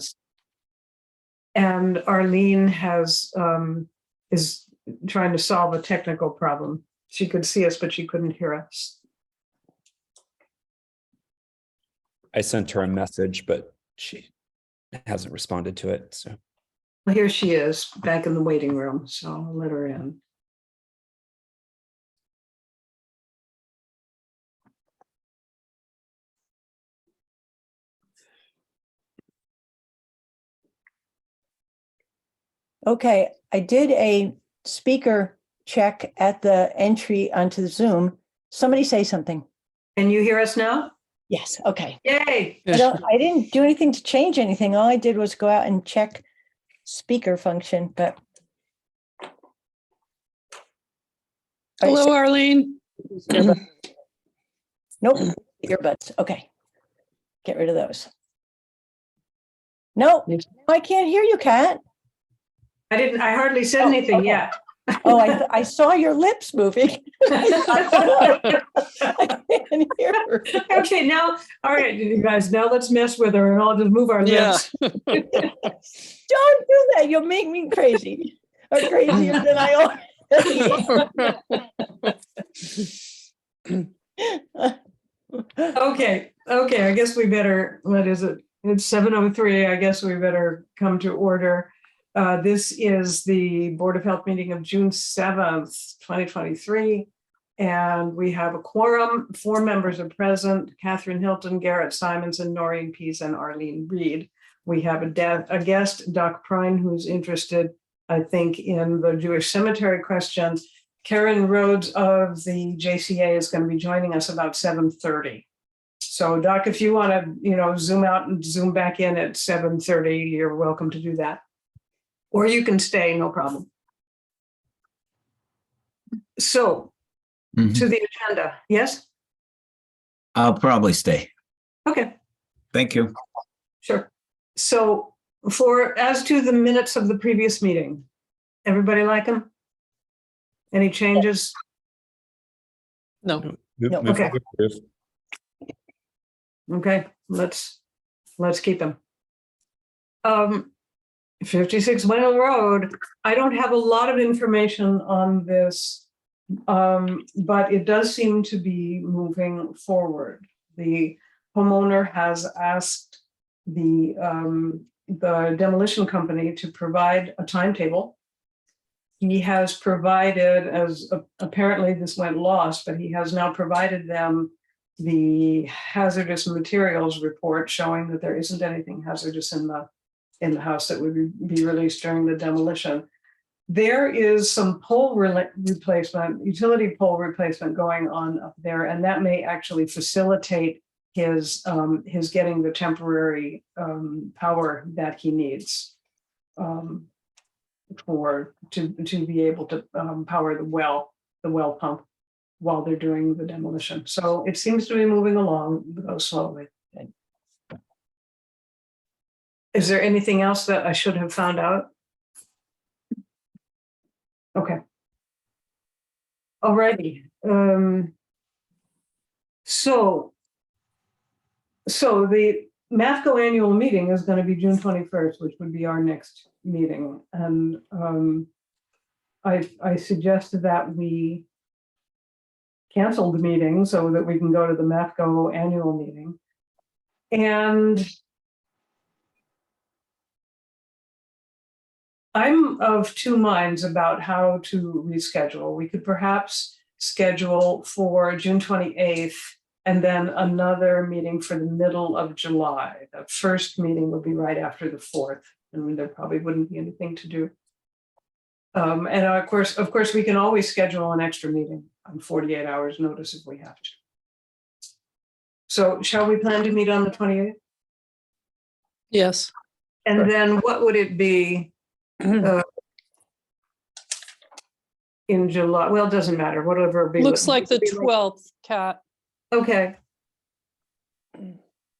us. And Arlene is trying to solve a technical problem. She could see us, but she couldn't hear us. I sent her a message, but she hasn't responded to it. So Well, here she is back in the waiting room. So I'll let her in. Okay, I did a speaker check at the entry onto the Zoom. Somebody say something. Can you hear us now? Yes, okay. Yay. I didn't do anything to change anything. All I did was go out and check speaker function, but. Hello, Arlene. Earbuds. Nope, earbuds. Okay. Get rid of those. No, I can't hear you, Kat. I hardly said anything okay. yet. Oh, I saw your lips moving. I can't hear her. Okay, now, all right, you guys, now let's mess with her and I'll just move our Yeah. lips. Don't do that. You'll make me crazy. Or crazier than I already. Okay, I guess we better, what is it? It's 7:03. I guess we better come to order. This is the Board of Health meeting of June 7th, 2023. And we have a quorum. 4 members are present: Catherine Hilton, Garrett Simons, and Noreen Pease, and Arlene Reed. We have a guest, Doc Prine, who's interested, I think, in the Jewish cemetery question. Karen Rhodes of the JCA is going to be joining us about 7:30. So Doc, if you want to, zoom out and zoom back in at 7:30, you're welcome to do that. Or you can stay, no problem. So to the agenda, yes? I'll probably stay. Okay, Thank you. sure. So as to the minutes of the previous meeting, everybody like them? Any changes? No. No. Okay. Okay, let's keep them. 56 Wendell Road. I don't have a lot of information on this, but it does seem to be moving forward. The homeowner has asked the demolition company to provide a timetable. He has provided, apparently this went lost, but he has now provided them the hazardous materials report showing that there isn't anything hazardous in the house that would be released during the demolition. There is some pole replacement, utility pole replacement going on up there, and that may actually facilitate his getting the temporary power that he needs to be able to power the well pump while they're doing the demolition. So it seems to be moving along, though slowly. Is there anything else that I should have found out? Okay. Alrighty. So the MAFCO annual meeting is going to be June 21st, which would be our next meeting. And I suggested that we cancel the meeting so that we can go to the MAFCO annual meeting. And I'm of 2 minds about how to reschedule. We could perhaps schedule for June 28th and then another meeting for the middle of July. The first meeting will be right after the 4th, and there probably wouldn't be anything to do. And of course, we can always schedule an extra meeting on 48 hours notice if we have to. So shall we plan to meet on the 28th? Yes. And then what would it be in July? Well, it doesn't matter, whatever it be. Looks like the 12th, Kat. Okay,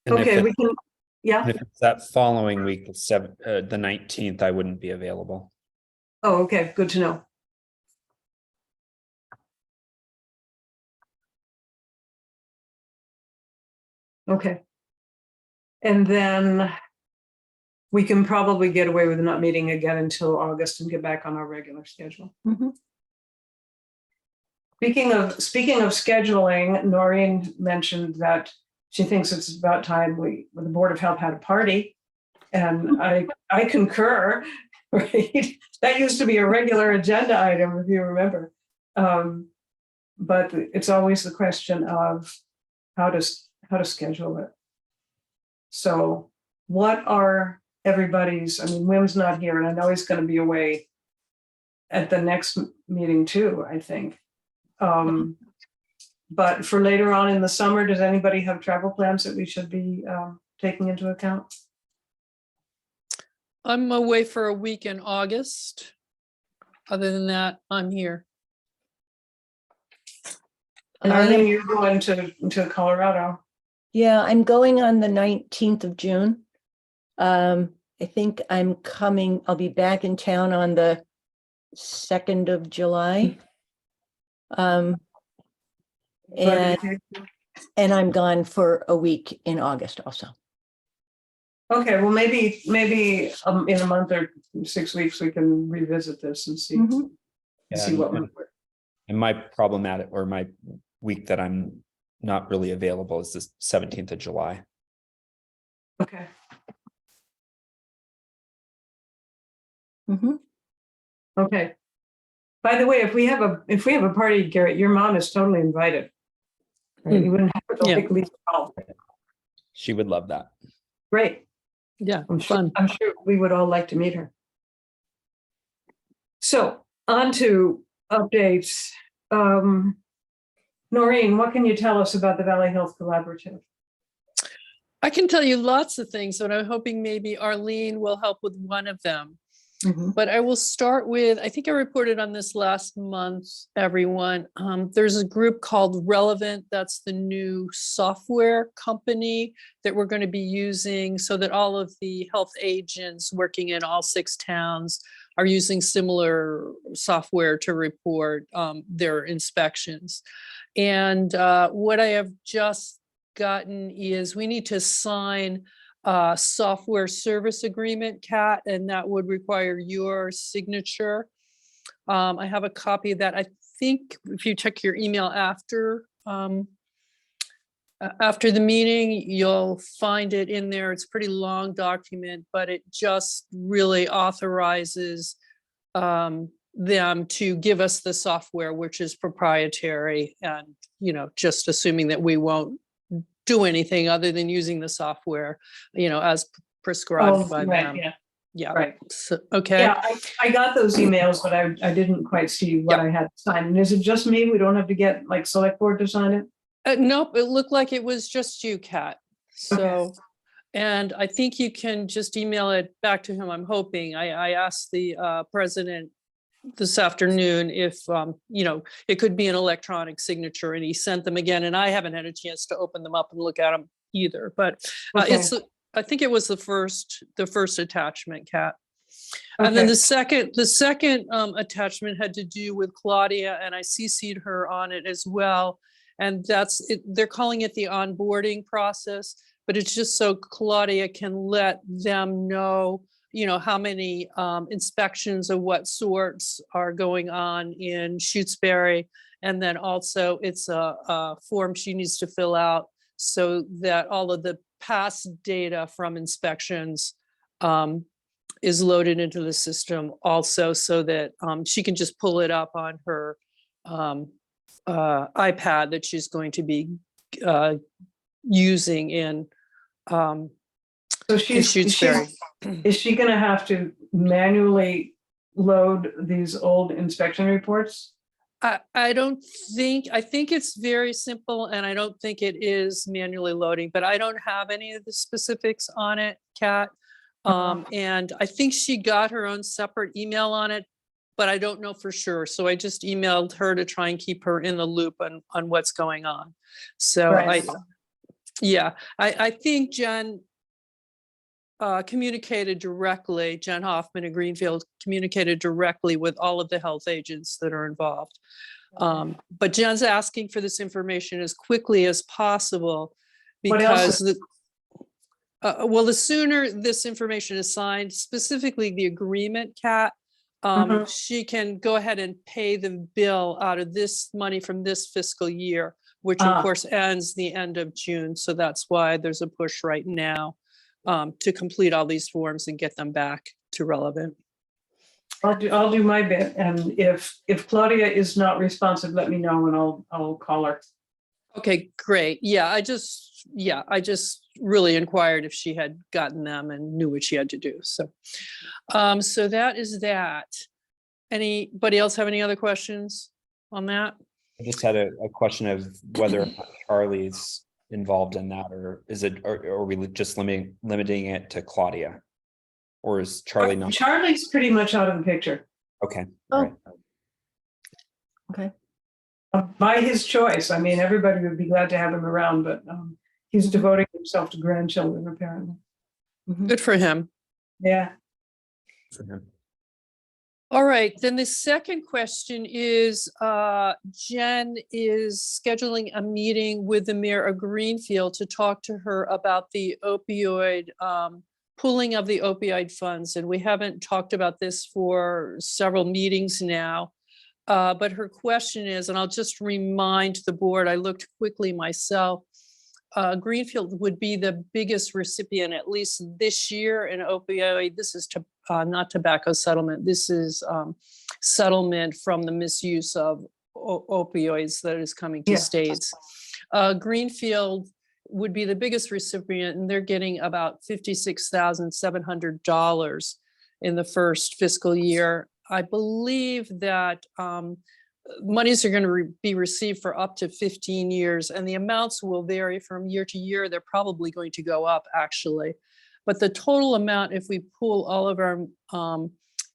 And okay, if we can, yeah. if it's that following week, the 19th, I wouldn't be available. Oh, okay, good to know. Okay. And then we can probably get away with not meeting again until August and get back on our regular schedule. Mhm. Speaking of scheduling, Noreen mentioned that she thinks it's about time the Board of Health had a party. And I concur, right? That used to be a regular agenda item, if you remember. But it's always the question of how to schedule it. So what are everybody's, I mean, Wim's not here, and I know he's going to be away at the next meeting too, I think. But for later on in the summer, does anybody have travel plans that we should be taking into account? I'm away for a week in August. Other than that, I'm here. And I Arlene, am- you're going to Colorado. Yeah, I'm going on the 19th of June. I think I'm coming, I'll be back in town on the 2nd of July. And I'm gone for a week in August also. Okay, well, maybe in a month or 6 weeks, we can revisit this and see, Mhm. see what would work. And my problematic, or my week that I'm not really available is the 17th of July. Okay, Mhm. okay. By the way, if we have a party, Garrett, your mom is totally invited. Right? You wouldn't have to Yeah. like Lisa at all. She would love that. Great. Yeah, I'm fun. sure we would all like to meet her. So on to updates. Noreen, what can you tell us about the Valley Health Collaborative? I can tell you lots of things, but I'm hoping maybe Arlene will help with one of them. Mhm. But I will start with, I think I reported on this last month, everyone. There's a group called Relevant. That's the new software company that we're going to be using so that all of the health agents working in all 6 towns are using similar software to report their inspections. And what I have just gotten is we need to sign software service agreement, Kat, and that would require your signature. I have a copy of that. I think if you check your email after the meeting, you'll find it in there. It's a pretty long document, but it just really authorizes them to give us the software, which is proprietary, and just assuming that we won't do anything other than using the software, as prescribed by right, them. yeah, Yeah. right. So, okay. Yeah, I got those emails, but I didn't quite see what Yep. I had to sign. And is it just me? We don't have to get like select board to sign it? Nope, it looked like it was just you, Kat. Okay. So, and I think you can just email it back to him. I'm hoping. I asked the president this afternoon if it could be an electronic signature, and he sent them again, and I haven't had a chance to open them up and look at them either, but Okay. I think it was the first attachment, Kat. And then Okay. the second attachment had to do with Claudia, and I CC'd her on it as well. And that's it. They're calling it the onboarding process, but it's just so Claudia can let them know how many inspections of what sorts are going on in Shutesbury. And then also it's a form she needs to fill out so that all of the past data from inspections is loaded into the system also, so that she can just pull it up on her iPad that she's going to be using in So is she going to have to manually load these old inspection reports? I think it's very simple, and I don't think it is manually loading, but I don't have any of the specifics on it, Kat. And I think she got her own separate email on it, but I don't know for sure. So I just emailed her to try and keep her in the loop on what's going on. So Right. I think Jen communicated directly, Jen Hoffman in Greenfield communicated directly with all of the health agents that are involved. But Jen's asking for this information as quickly as possible What else because Well, the sooner this information is signed, specifically the agreement, Kat, Mhm. she can go ahead and pay the bill out of this money from this fiscal year, which of Ah. course ends the end of June. So that's why there's a push right now to complete all these forms and get them back to Relevant. I'll do my bit, and if Claudia is not responsive, let me know and I'll call her. Okay, great. Yeah, I just really inquired if she had gotten them and knew what she had to do. So, so that is that. Anybody else have any other questions on that? I just had a question of whether or not Charlie's involved in that, or is it, or are we just limiting it to Claudia? Or is Charlie not? Charlie's pretty much out of the picture. Okay. Oh. All right. Okay. By his choice. I mean, everybody would be glad to have him around, but he's devoting himself to grandchildren, apparently. Mhm. Good for him. Yeah. For him. All right, then the second question is, Jen is scheduling a meeting with the mayor of Greenfield to talk to her about the opioid, pooling of the opioid funds. And we haven't talked about this for several meetings now. But her question is, and I'll just remind the board, I looked quickly myself, Greenfield would be the biggest recipient, at least this year, in opioid. This is not tobacco settlement. This is settlement from the misuse of opioids that is coming to Yeah. states. Greenfield would be the biggest recipient, and they're getting about $56,700 in the first fiscal year. I believe that monies are going to be received for up to 15 years, and the amounts will vary from year to year. They're probably going to go up, actually. But the total amount, if we pool all of our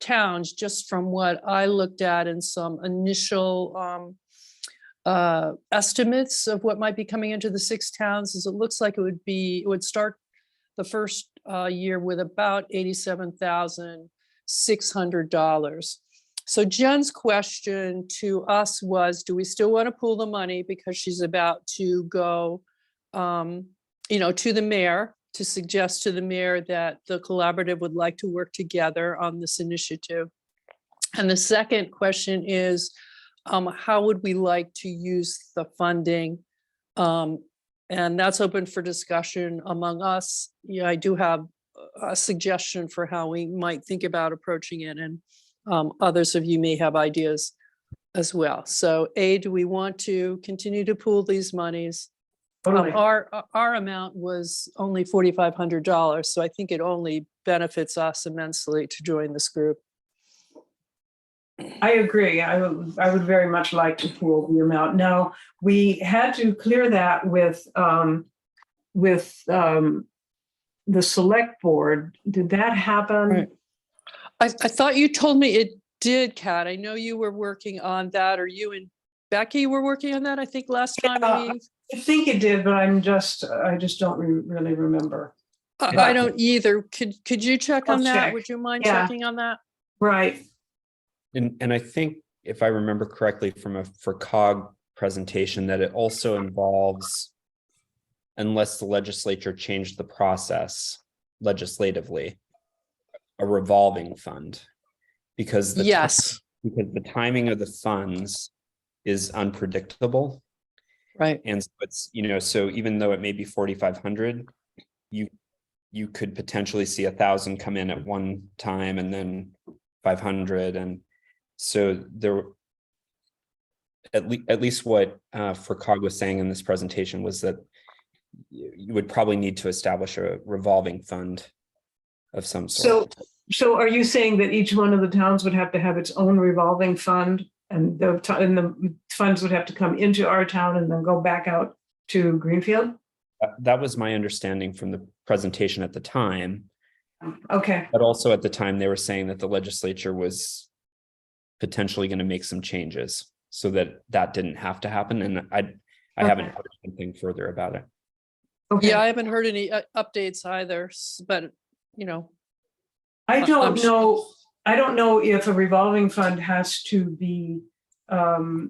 towns, just from what I looked at in some initial estimates of what might be coming into the 6 towns, is it looks like it would start the first year with about $87,600. So Jen's question to us was, do we still want to pool the money, because she's about to go, to the mayor to suggest to the mayor that the collaborative would like to work together on this initiative. And the second question is, how would we like to use the funding? And that's open for discussion among us. Yeah, I do have a suggestion for how we might think about approaching it, and others of you may have ideas as well. So do we want to continue to pool these monies? Totally. Our amount was only $4,500, so I think it only benefits us immensely to join this group. I agree. I would very much like to pool the amount. Now, we had to clear that with the select board. Did that happen? Right. I thought you told me it did, Kat. I know you were working on that, or you and Becky were working on that, I think, last time. I think it did, but I just don't really remember. I don't either. Could you check on I'll that? check. Would you mind Yeah. checking on that? Right. And I think, if I remember correctly from a FRCOG presentation, that it also involves, unless the legislature changed the process legislatively, a revolving fund, because the timing of the funds is unpredictable. Right. And so it's, so even though it may be 4,500, you could potentially see 1,000 come in at one time, and then 500. And so there, at least what FRCOG was saying in this presentation was that you would probably need to establish a revolving fund of some sort. So are you saying that each one of the towns would have to have its own revolving fund, and the funds would have to come into our town and then go back out to Greenfield? That was my understanding from the presentation at the time. Okay. But also at the time, they were saying that the legislature was potentially going to make some changes so that didn't have to happen. And I haven't heard anything further about it. Okay. Yeah, I haven't heard any updates either, but I don't know if a revolving fund has to be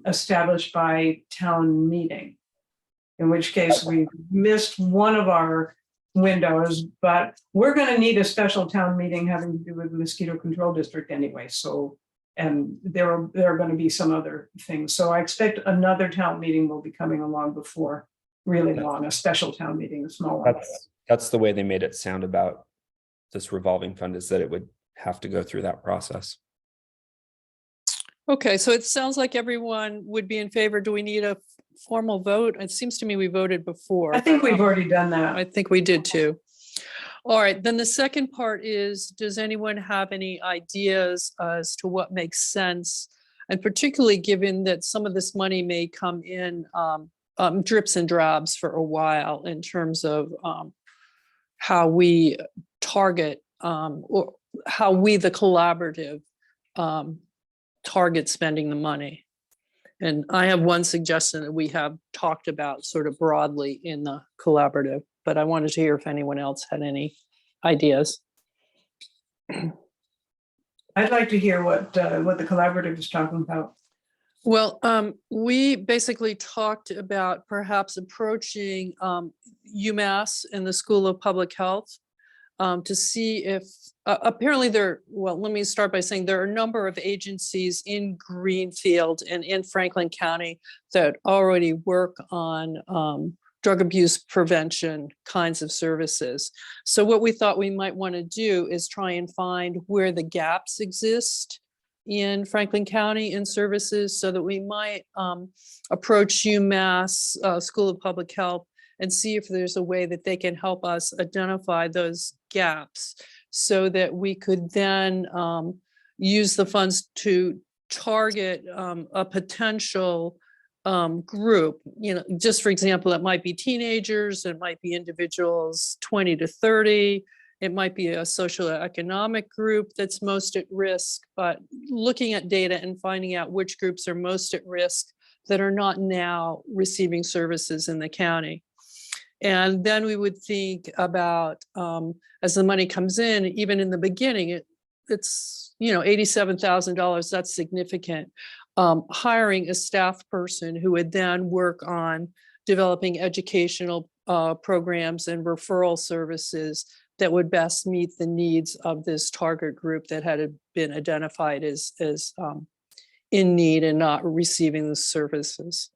established by town meeting, in which case we missed one of our windows, but we're gonna need a special town meeting having to do with the mosquito control district anyway, so. And there are gonna be some other things, so I expect another town meeting will be coming along before really long, a special town meeting, a small one. That's the way they made it sound about this revolving fund, is that it would have to go through that process. Okay, so it sounds like everyone would be in favor. Do we need a formal vote? It seems to me we voted before. I think but, we've already done I that. think we did too. All right, then the second part is, does anyone have any ideas as to what makes sense? And particularly given that some of this money may come in drips and drabs for a while in terms of how we target or how we, the collaborative, target spending the money. And I have one suggestion that we have talked about sort of broadly in the collaborative, but I wanted to hear if anyone else had any ideas. I'd like to hear what the collaborative is talking about. Well, we basically talked about perhaps approaching UMass and the School of Public Health to see if apparently well, let me start by saying there are a number of agencies in Greenfield and in Franklin County that already work on drug abuse prevention kinds of services. So what we thought we might want to do is try and find where the gaps exist in Franklin County in services, so that we might approach UMass School of Public Health and see if there's a way that they can help us identify those gaps, so that we could then use the funds to target a potential group. You know, just for example, it might be teenagers, it might be individuals 20 to 30, it might be a socioeconomic group that's most at risk, but looking at data and finding out which groups are most at risk that are not now receiving services in the county. And then we would think about, as the money comes in, even in the beginning, it's, you know, $87,000, that's significant. Hiring a staff person who would then work on developing educational programs and referral services that would best meet the needs of this target group that had been identified as in need and not receiving the services.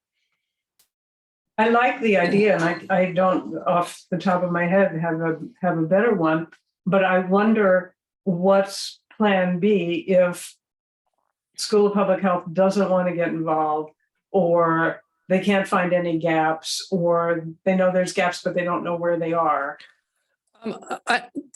I like the idea, and I don't, off the top of my head, have a better one, but I wonder what's plan B if School of Public Health doesn't want to get involved, or they can't find any gaps, or they know there's gaps, but they don't know where they are.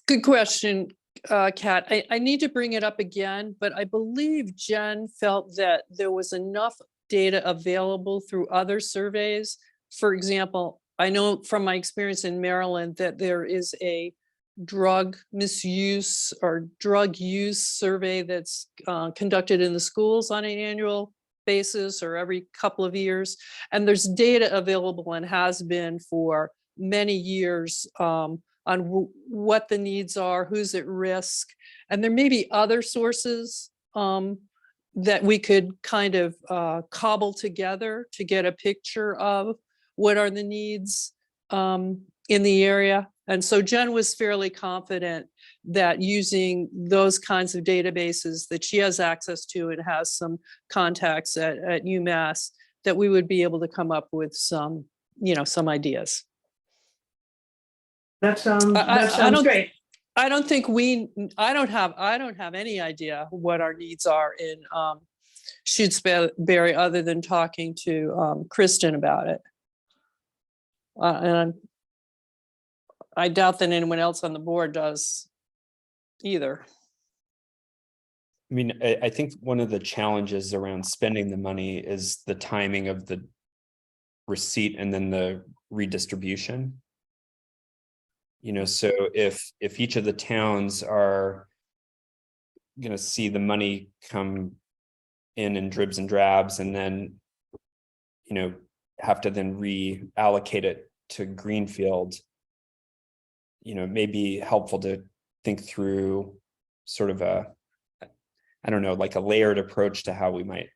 Good question, Kat. I need to bring it up again, but I believe Jen felt that there was enough data available through other surveys. For example, I know from my experience in Maryland that there is a drug misuse or drug use survey that's conducted in the schools on an annual basis or every couple of years. And there's data available and has been for many years on what the needs are, who's at risk. And there may be other sources that we could kind of cobble together to get a picture of what are the needs in the area. And so Jen was fairly confident that using those kinds of databases that she has access to and has some contacts at UMass, that we would be able to come up with some, you know, some ideas. That sounds great. I don't think I don't have any idea what our needs are in Shutesbury other than talking to Kristen about it. And I doubt that anyone else on the board does either. I mean, I think one of the challenges around spending the money is the timing of the receipt and then the redistribution. You know, so if each of the towns are going to see the money come in dribs and drabs, and then, you know, have to then reallocate it to Greenfield, you know, it may be helpful to think through sort of a, I don't know, like a layered approach to how we might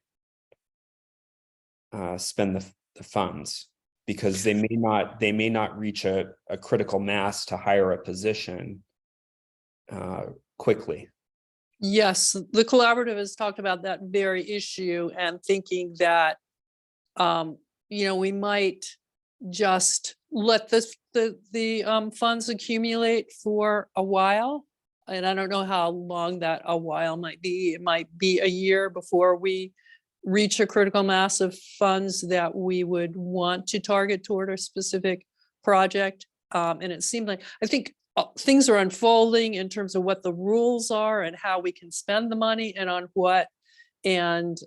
spend the funds. because they may not reach a critical mass to hire a position quickly. Yes, the collaborative has talked about that very issue and thinking that, we might just let the funds accumulate for a while. And I don't know how long that a while might be. It might be a year before we reach a critical mass of funds that we would want to target toward a specific project. And it seemed like, I think things are unfolding in terms of what the rules are and how we can spend the money and on what. And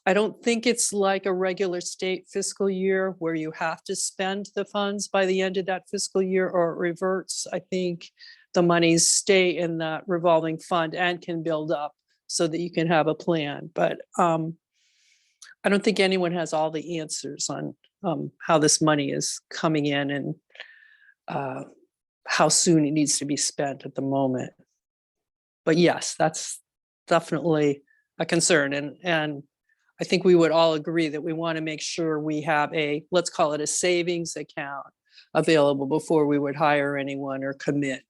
I don't think it's like a regular state fiscal year where you have to spend the funds by the end of that fiscal year or it reverts. I think the monies stay in that revolving fund and can build up so that you can have a plan. But I don't think anyone has all the answers on how this money is coming in and how soon it needs to be spent at the moment. But yes, that's definitely a concern. And I think we would all agree that we want to make sure we have let's call it a savings account available before we would hire anyone or commit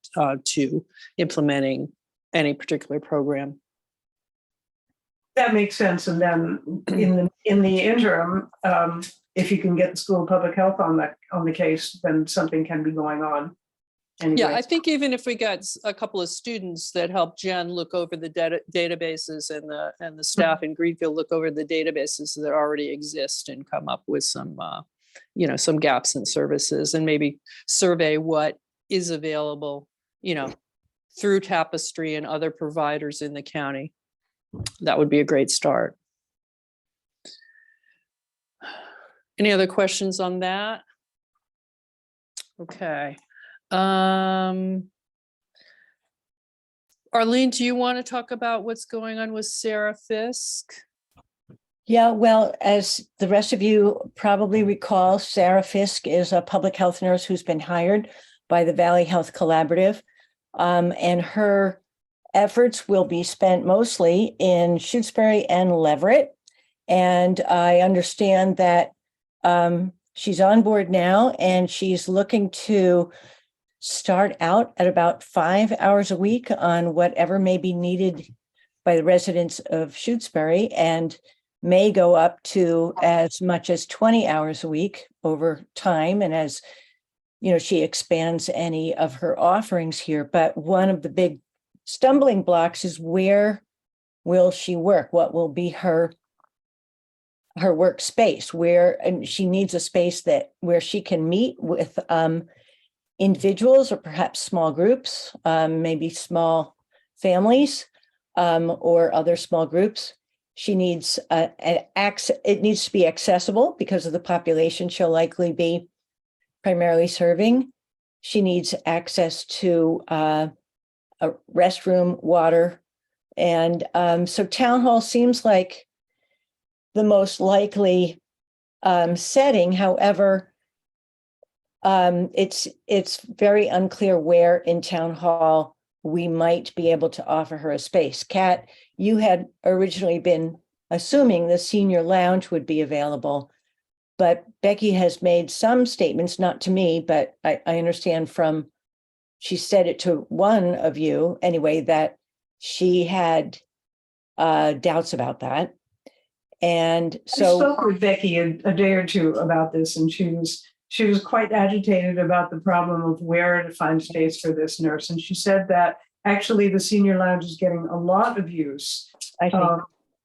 to implementing any particular program. That makes sense. And then in the interim, if you can get the School of Public Health on the case, then something can be going on. Anyway. Yeah, I think even if we got a couple of students that help Jen look over the databases and the staff in Greenfield look over the databases that already exist and come up with some some gaps in services and maybe survey what is available, through Tapestry and other providers in the county. That would be a great start. Any other questions on that? Okay. Arlene, do you want to talk about what's going on with Sarah Fisk? Yeah, well, as the rest of you probably recall, Sarah Fisk is a public health nurse who's been hired by the Valley Health Collaborative, and her efforts will be spent mostly in Shutesbury and Leverett. And I understand that she's on board now and she's looking to start out at about 5 hours a week on whatever may be needed by the residents of Shutesbury and may go up to as much as 20 hours a week over time. And as she expands any of her offerings here. But one of the big stumbling blocks is where will she work? What will be her workspace? And she needs a space where she can meet with individuals or perhaps small groups, maybe small families or other small groups. She needs it needs to be accessible because of the population she'll likely be primarily serving. She needs access to a restroom, water. And so town hall seems like the most likely setting. However, it's very unclear where in town hall we might be able to offer her a space. Kat, you had originally been assuming the senior lounge would be available, but Becky has made some statements, not to me, but I understand she said it to one of you anyway, that she had doubts about that. And so I spoke with Becky a day or two about this, and she was quite agitated about the problem of where to find space for this nurse. And she said that actually the senior lounge is getting a lot of use. I think.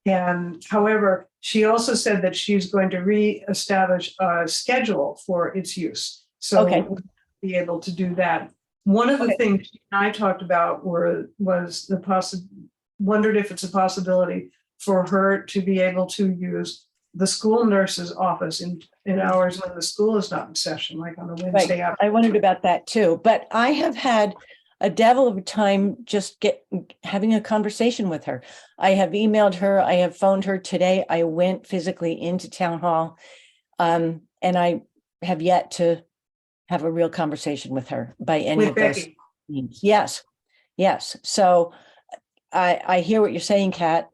And however, she also said that she's going to reestablish a schedule for its use. So we'll be able to do that. One of the things she and I talked about was wondered if it's a possibility for her to be able to use the school nurse's office in hours when the school is not in session, like on a Wednesday afternoon. I wondered about that too, but I have had a devil of a time just having a conversation with her. I have emailed her, I have phoned her today. I went physically into town hall, and I have yet to have a real conversation with her by any of those means. Yes. So I hear what you're saying, Kat.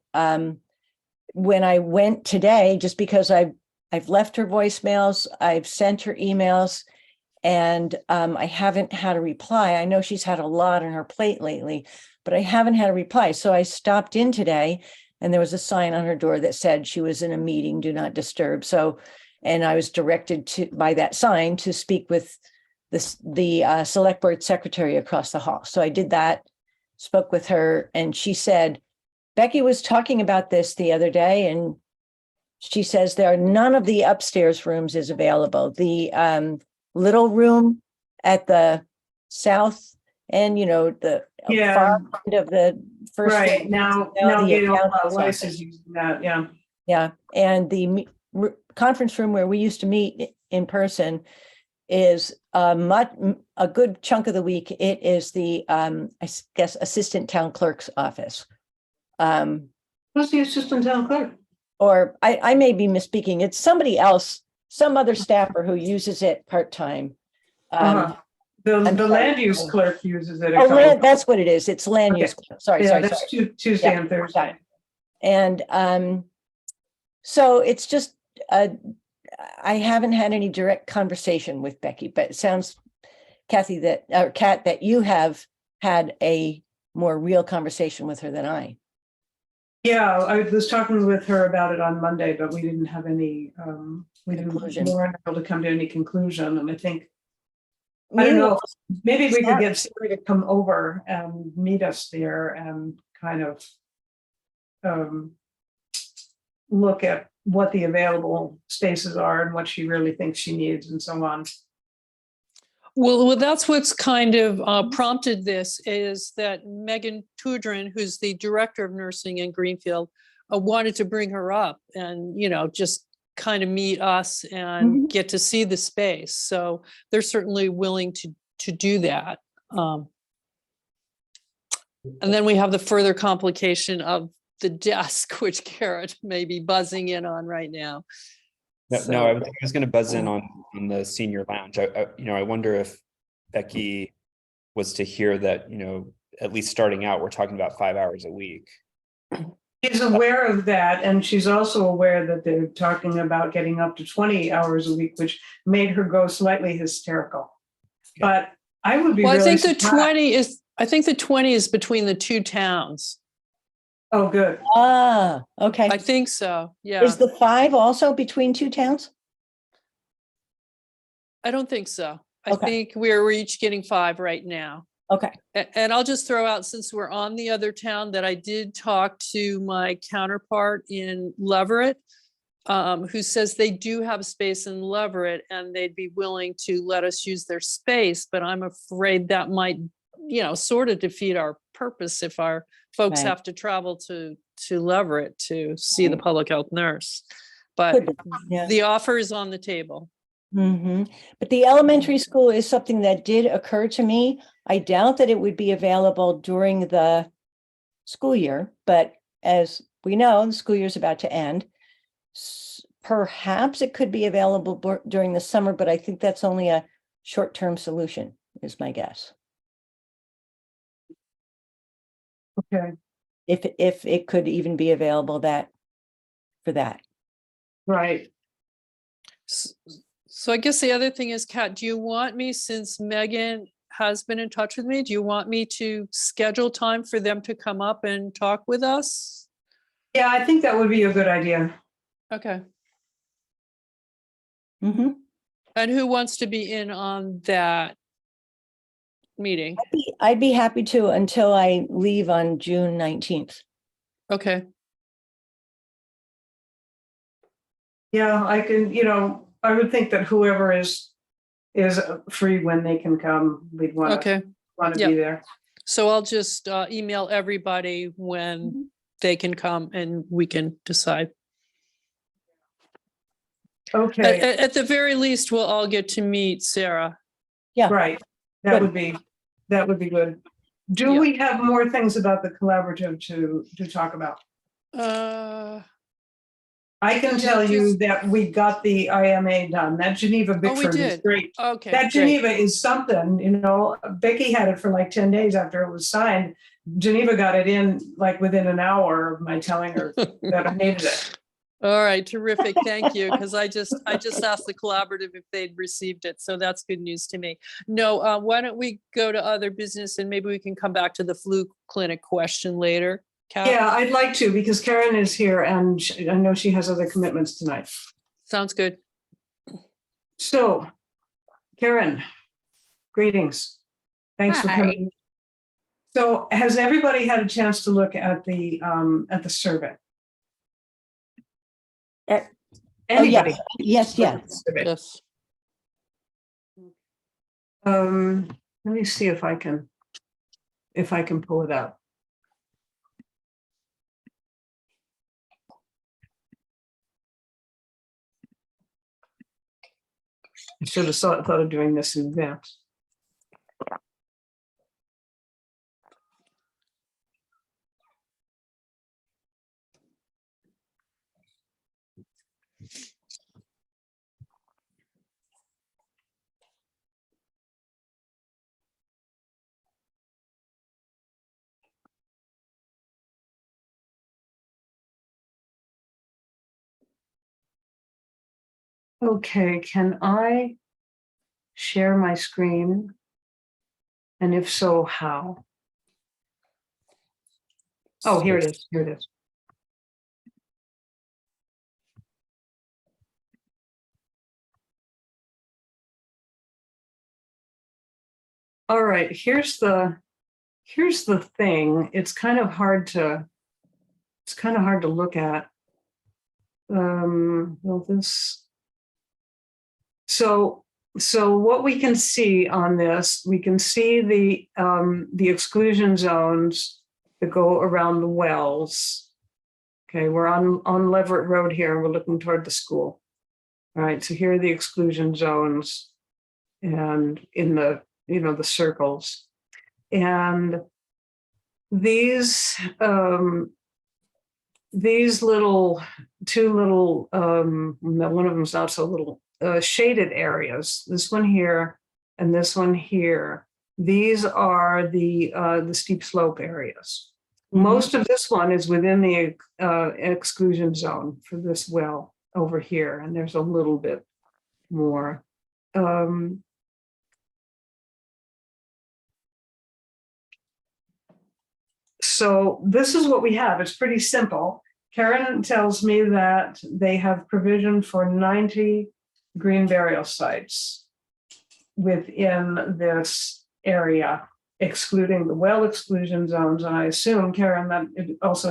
When I went today, just because I I've left her voicemails, I've sent her emails, and I haven't had a reply. I know she's had a lot on her plate lately, but I haven't had a reply. So I stopped in today and there was a sign on her door that said she was in a meeting, do not disturb. So, and I was directed to by that sign to speak with the select board secretary across the hall. So I did that, spoke with her, and she said, Becky was talking about this the other day, and she says there are none of the upstairs rooms is available. The little room at the south end, the Yeah. far end of the first Right, floor, now the Gail accountant's Weiss office. is using that, yeah. Yeah, and the conference room where we used to meet in person is a good chunk of the week. It is the I guess assistant town clerk's office. Who's the assistant town clerk? Or I may be misspeaking. It's somebody else, some other staffer who uses it part-time. Uh-huh. The I'm sorry. land use clerk uses it. a Oh, couple- that's what it is. It's land Okay. use. Sorry, Yeah, sorry, that's sorry. Tuesday Yeah, and got Thursday. it. And so it's just I haven't had any direct conversation with Becky, but it sounds, Kathy, or Kat, that you have had a more real conversation with her than I. Yeah, I was talking with her about it on Monday, but we didn't have any, we Conclusion. weren't able to come to any conclusion, and I think, I don't know, maybe we could get Siri to come over and meet us there and kind of look at what the available spaces are and what she really thinks she needs and so on. Well, that's what's kind of prompted this is that Megan Tudrin, who's the director of nursing in Greenfield, wanted to bring her up and, just kind of meet us and get to see the space. So they're certainly willing to do that. And then we have the further complication of the desk, which Garrett may be buzzing in on right now. No, I was going to buzz in on the senior lounge. I wonder if Becky was to hear that, at least starting out, we're talking about 5 hours a week. She's aware of that, and she's also aware that they're talking about getting up to 20 hours a week, which made her go slightly hysterical. Okay. But I would be Well, really I think surprised. the 20 is between the two towns. Oh, good. Okay. I think so. Yeah. Is the 5 also between two towns? I don't think so. I Okay. think we're each getting 5 right now. Okay. And I'll just throw out, since we're on the other town, that I did talk to my counterpart in Leverett, who says they do have space in Leverett and they'd be willing to let us use their space, but I'm afraid that might, sort of defeat our purpose if our folks Right. have to travel to Leverett to see the Right. public health nurse. But Could be, yeah. the offer is on the table. But the elementary school is something that did occur to me. I doubt that it would be available during the school year, but as we know, the school year is about to end. Perhaps it could be available during the summer, but I think that's only a short-term solution, is my guess. Okay, If it could even be available for that. right. So I guess the other thing is, Kat, do you want me, since Megan has been in touch with me, do you want me to schedule time for them to come up and talk with us? Yeah, I think that would be a good idea. Okay. Mm-hmm. And who wants to be in on that meeting? I'd be happy to until I leave on June 19th. Okay. Yeah, I can, I would think that whoever is free when they can come, we'd want to Yeah. be there. So I'll just email everybody when they can come and we can decide. Okay, At the very least, we'll all get to meet Sarah. Yeah. right. That Good. would be good. Do Yeah. we have more things about the collaborative to talk about? I can tell you that we got the IMA done. That Geneva Bickford is did. great. Okay. That great. Geneva is something, Becky had it for like 10 days after it was signed. Geneva got it in like within an hour of my telling her that I needed it. All right, terrific. Thank you. Because I just asked the collaborative if they'd received it. So that's good news to me. No, why don't we go to other business and maybe we can come back to the flu clinic question later. Kat? Yeah, I'd like to, because Karen is here and I know she has other commitments tonight. Sounds good. So, Karen, greetings. Thanks for Hi. coming. So has everybody had a chance to look at the survey? Oh, Anybody? yes, yes. Survey. Yes. Let me see if I can pull it out. I should have thought of doing this in advance. Okay, can I share my screen? And if so, how? Oh, here it is. Here it is. All right, here's the thing. It's kind of hard to look at. Well, this. So what we can see on this, we can see the exclusion zones that go around the wells. Okay, we're on Leverett Road here, and we're looking toward the school. All right, so here are the exclusion zones, and in the the circles, and these two little one of them's not so little shaded areas. This one here and this one here. These are the steep slope areas. Most of this one is within the exclusion zone for this well over here, and there's a little bit more. So this is what we have. It's pretty simple. Karen tells me that they have provision for 90 green burial sites within this area, excluding the well exclusion zones. And I assume, Karen, that it also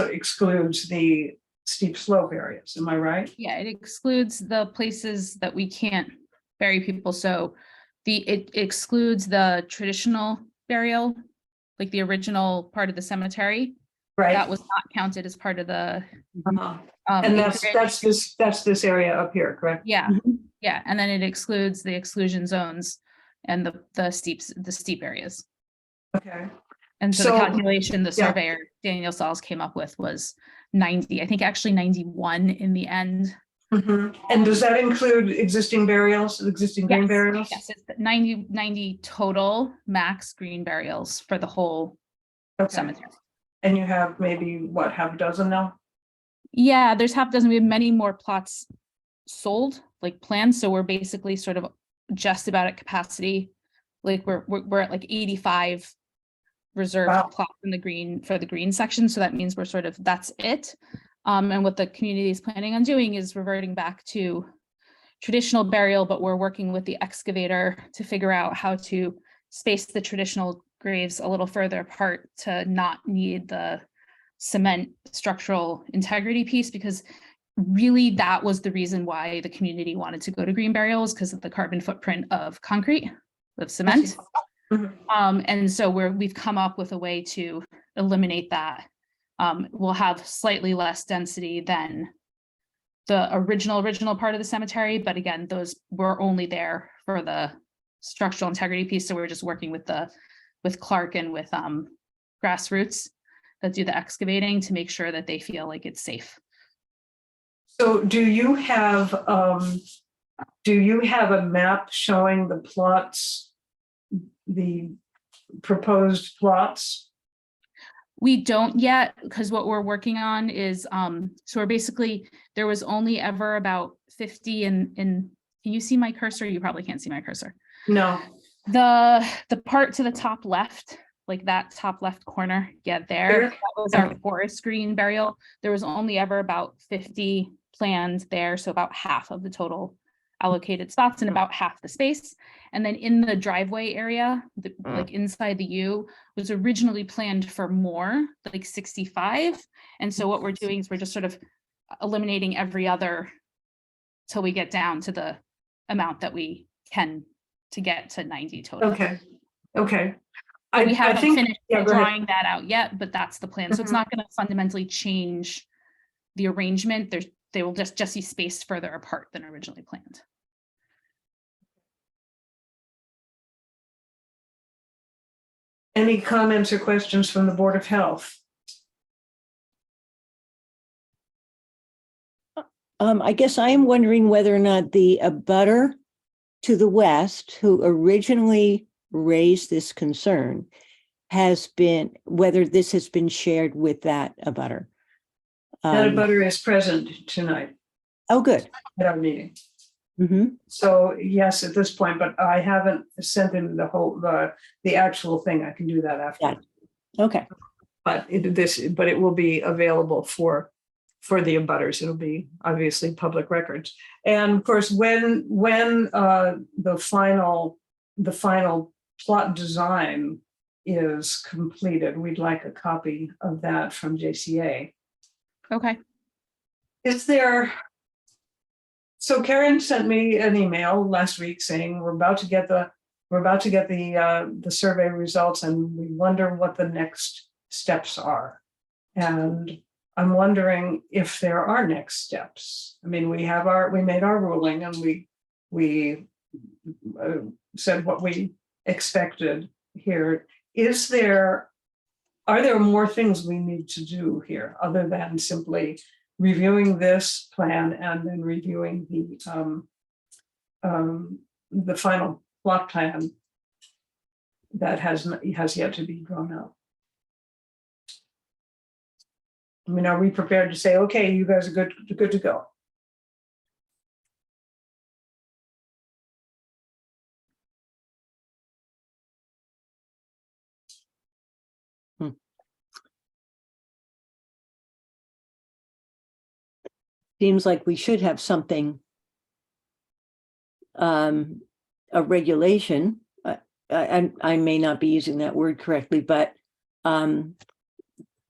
excludes the steep slope areas. Am I right? Yeah, it excludes the places that we can't bury people. So it excludes the traditional burial, like the original part of the cemetery. Right. That was not counted as part of the. And that's this area up here, correct? Yeah, yeah, and then it excludes the exclusion zones and the steep areas. Okay. And so So- the calculation the yeah. surveyor Daniel Sauls came up with was 90. I think actually 91 in the end. And does that include existing burials, existing green burials? Yes, it's 90 total max green burials for the whole Okay. cemetery. And you have maybe, what, half a dozen now? Yeah, there's half dozen. We have many more plots sold, like planned. So we're basically sort of just about at capacity. Like we're at like 85 reserved Wow. plots in the green for the green section. So that means we're sort of, that's it. And what the community is planning on doing is reverting back to traditional burial, but we're working with the excavator to figure out how to space the traditional graves a little further apart to not need the cement structural integrity piece, because really that was the reason why the community wanted to go to green burials, because of the carbon footprint of concrete, of cement. And so we've come up with a way to eliminate that. We'll have slightly less density than the original part of the cemetery, but again, those were only there for the structural integrity piece. So we're just working with Clark and with Grassroots that do the excavating to make sure that they feel like it's safe. So do you have a map showing the plots, the proposed plots? We don't yet, because what we're working on is, so we're basically, there was only ever about 50 can you see my cursor? You probably can't see my cursor. No, The part to the top left, like that top left corner, yeah, there, Here? that was our Okay. forest green burial. There was only ever about 50 planned there, so about half of the total allocated spots and about half the space. And then in the driveway area, like inside the U, was originally planned for more, like 65. And so what we're doing is we're just sort of eliminating every other till we get down to the amount that we can to get to 90 total. okay, okay. We I haven't think, finished yeah, go ahead. drawing that out yet, but that's the plan. So it's Mhm. not going to fundamentally change the arrangement. They will just be spaced further apart than originally planned. Any comments or questions from the Board of Health? I guess I am wondering whether or not the abutter to the west, who originally raised this concern, whether this has been shared with that abutter. That abutter is present tonight Oh, good. at our meeting. Mhm. So yes, at this point, but I haven't sent him the actual thing. I can do that after. Yeah. Okay. But it will be available for the abutters. It'll be obviously public records. And of course, when the final plot design is completed, we'd like a copy of that from JCA. Okay. So Karen sent me an email last week saying we're about to get the survey results and we wonder what the next steps are. And I'm wondering if there are next steps. I mean, we made our ruling and we said what we expected here. Are there more things we need to do here other than simply reviewing this plan and then reviewing the final plot plan that has yet to be drawn up? I mean, are we prepared to say, okay, you guys are good to go? Seems like we should have something, a regulation, and I may not be using that word correctly, but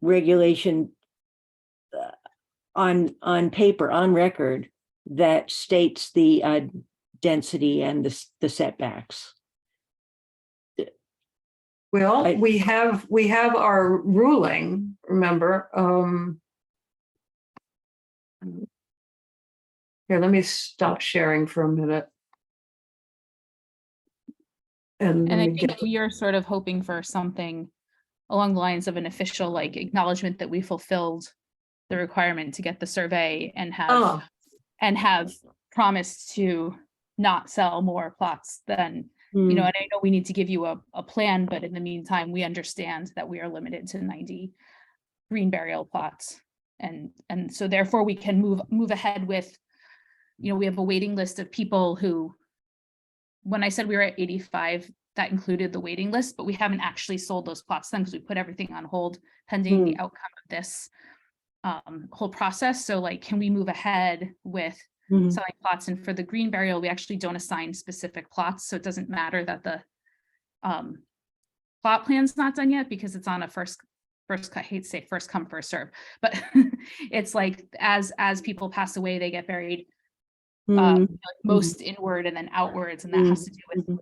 regulation on paper, on record, that states the density and the setbacks. Well, we have our ruling, remember. Here, let me stop sharing for a minute. And And let I me think get, we are sort of hoping for something along the lines of an official like acknowledgement that we fulfilled the requirement to get the survey and have promised to not sell more plots than, you know, and I know we need to give you a plan, but in the meantime, we understand that we are limited to 90 green burial plots. And so therefore we can move ahead with, you know, we have a waiting list of people who, when I said we were at 85, that included the waiting list, but we haven't actually sold those plots then because we put everything on hold pending the outcome of this whole process. So like, can we move ahead with selling plots? And for the green burial, we actually don't assign specific plots. So it doesn't matter that the plot plan's not done yet because it's on a first I hate to say first come, first serve, but it's like as people pass away, they get buried like most inward and then outwards. And that has to do with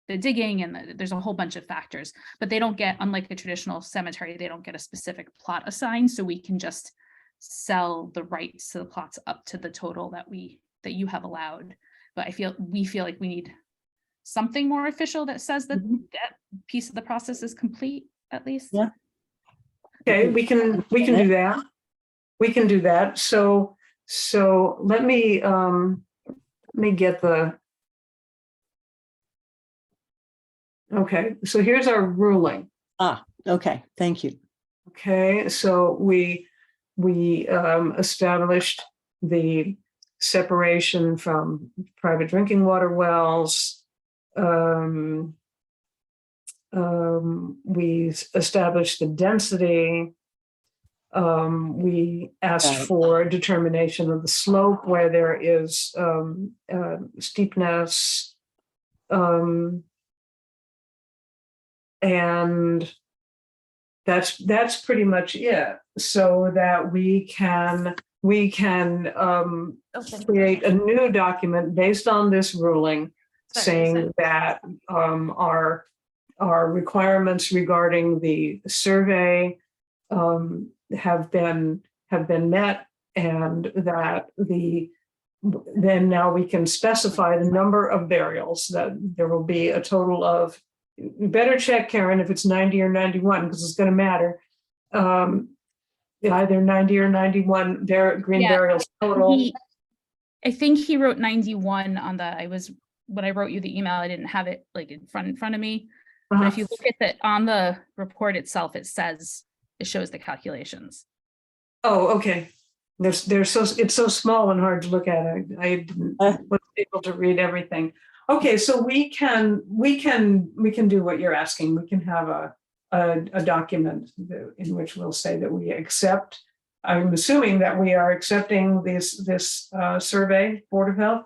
the digging and there's a whole bunch of factors, but they don't get, unlike a traditional cemetery, they don't get a specific plot assigned. So we can just sell the rights to the plots up to the total that you have allowed. But we feel like we need something more official that says that that piece of the process is complete, at least. Yeah. okay, we can do that. We can do that. So let me get okay, so here's our ruling. Okay, thank you. Okay, so we established the separation from private drinking water wells. We established the density. We asked Right. for determination of the slope where there is steepness. And that's pretty much it, so that we can create a new document based on this ruling, saying that our requirements regarding the survey have been met, and that then now we can specify the number of burials, that there will be a total of, you better check, Karen, if it's 90 or 91, because it's going to matter. Either 90 or 91 green Yeah, burials total. I think he wrote 91 on when I wrote you the email, I didn't have it like in front of me. But if you look at on the report itself, it shows the calculations. Oh, okay. It's so small and hard to look at. I wasn't able to read everything. Okay, so we can do what you're asking. We can have a document in which we'll say that we accept. I'm assuming that we are accepting this survey, Board of Health.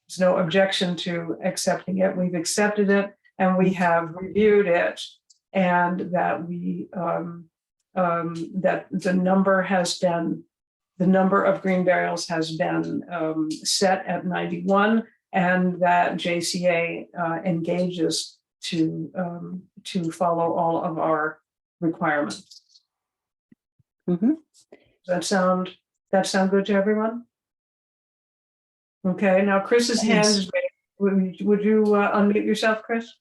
There's no objection to accepting it. We've accepted it and we have reviewed it, and that that the number of green burials has been set at 91, and that JCA engages to follow all of our requirements. Mhm. Does that sound good to everyone? Okay, now Chris's hand is raised. Would you unmute yourself, Chris?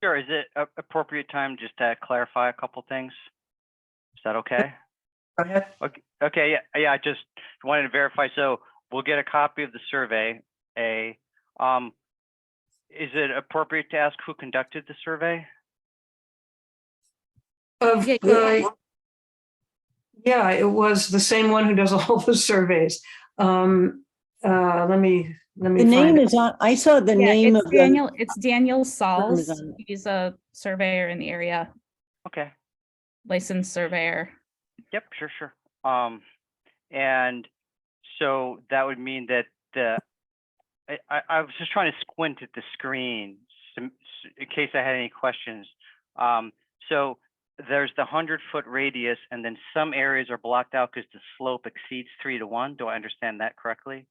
Sure. Is it appropriate time just to clarify a couple things? Is that okay? Go ahead. Okay. Yeah. I just wanted to verify. So we'll get a copy of the survey. Is it appropriate to ask who conducted the survey? Yeah, it was the same one who does all the surveys. Let me The name is on, I saw the name it's of Daniel. It's Daniel Sauls. on it. He's a surveyor in the area, Okay. licensed surveyor. Yep. Sure. And so that would mean that I was just trying to squint at the screen in case I had any questions. So there's the 100-foot radius, and then some areas are blocked out because the slope exceeds 3 to 1. Do I understand that correctly?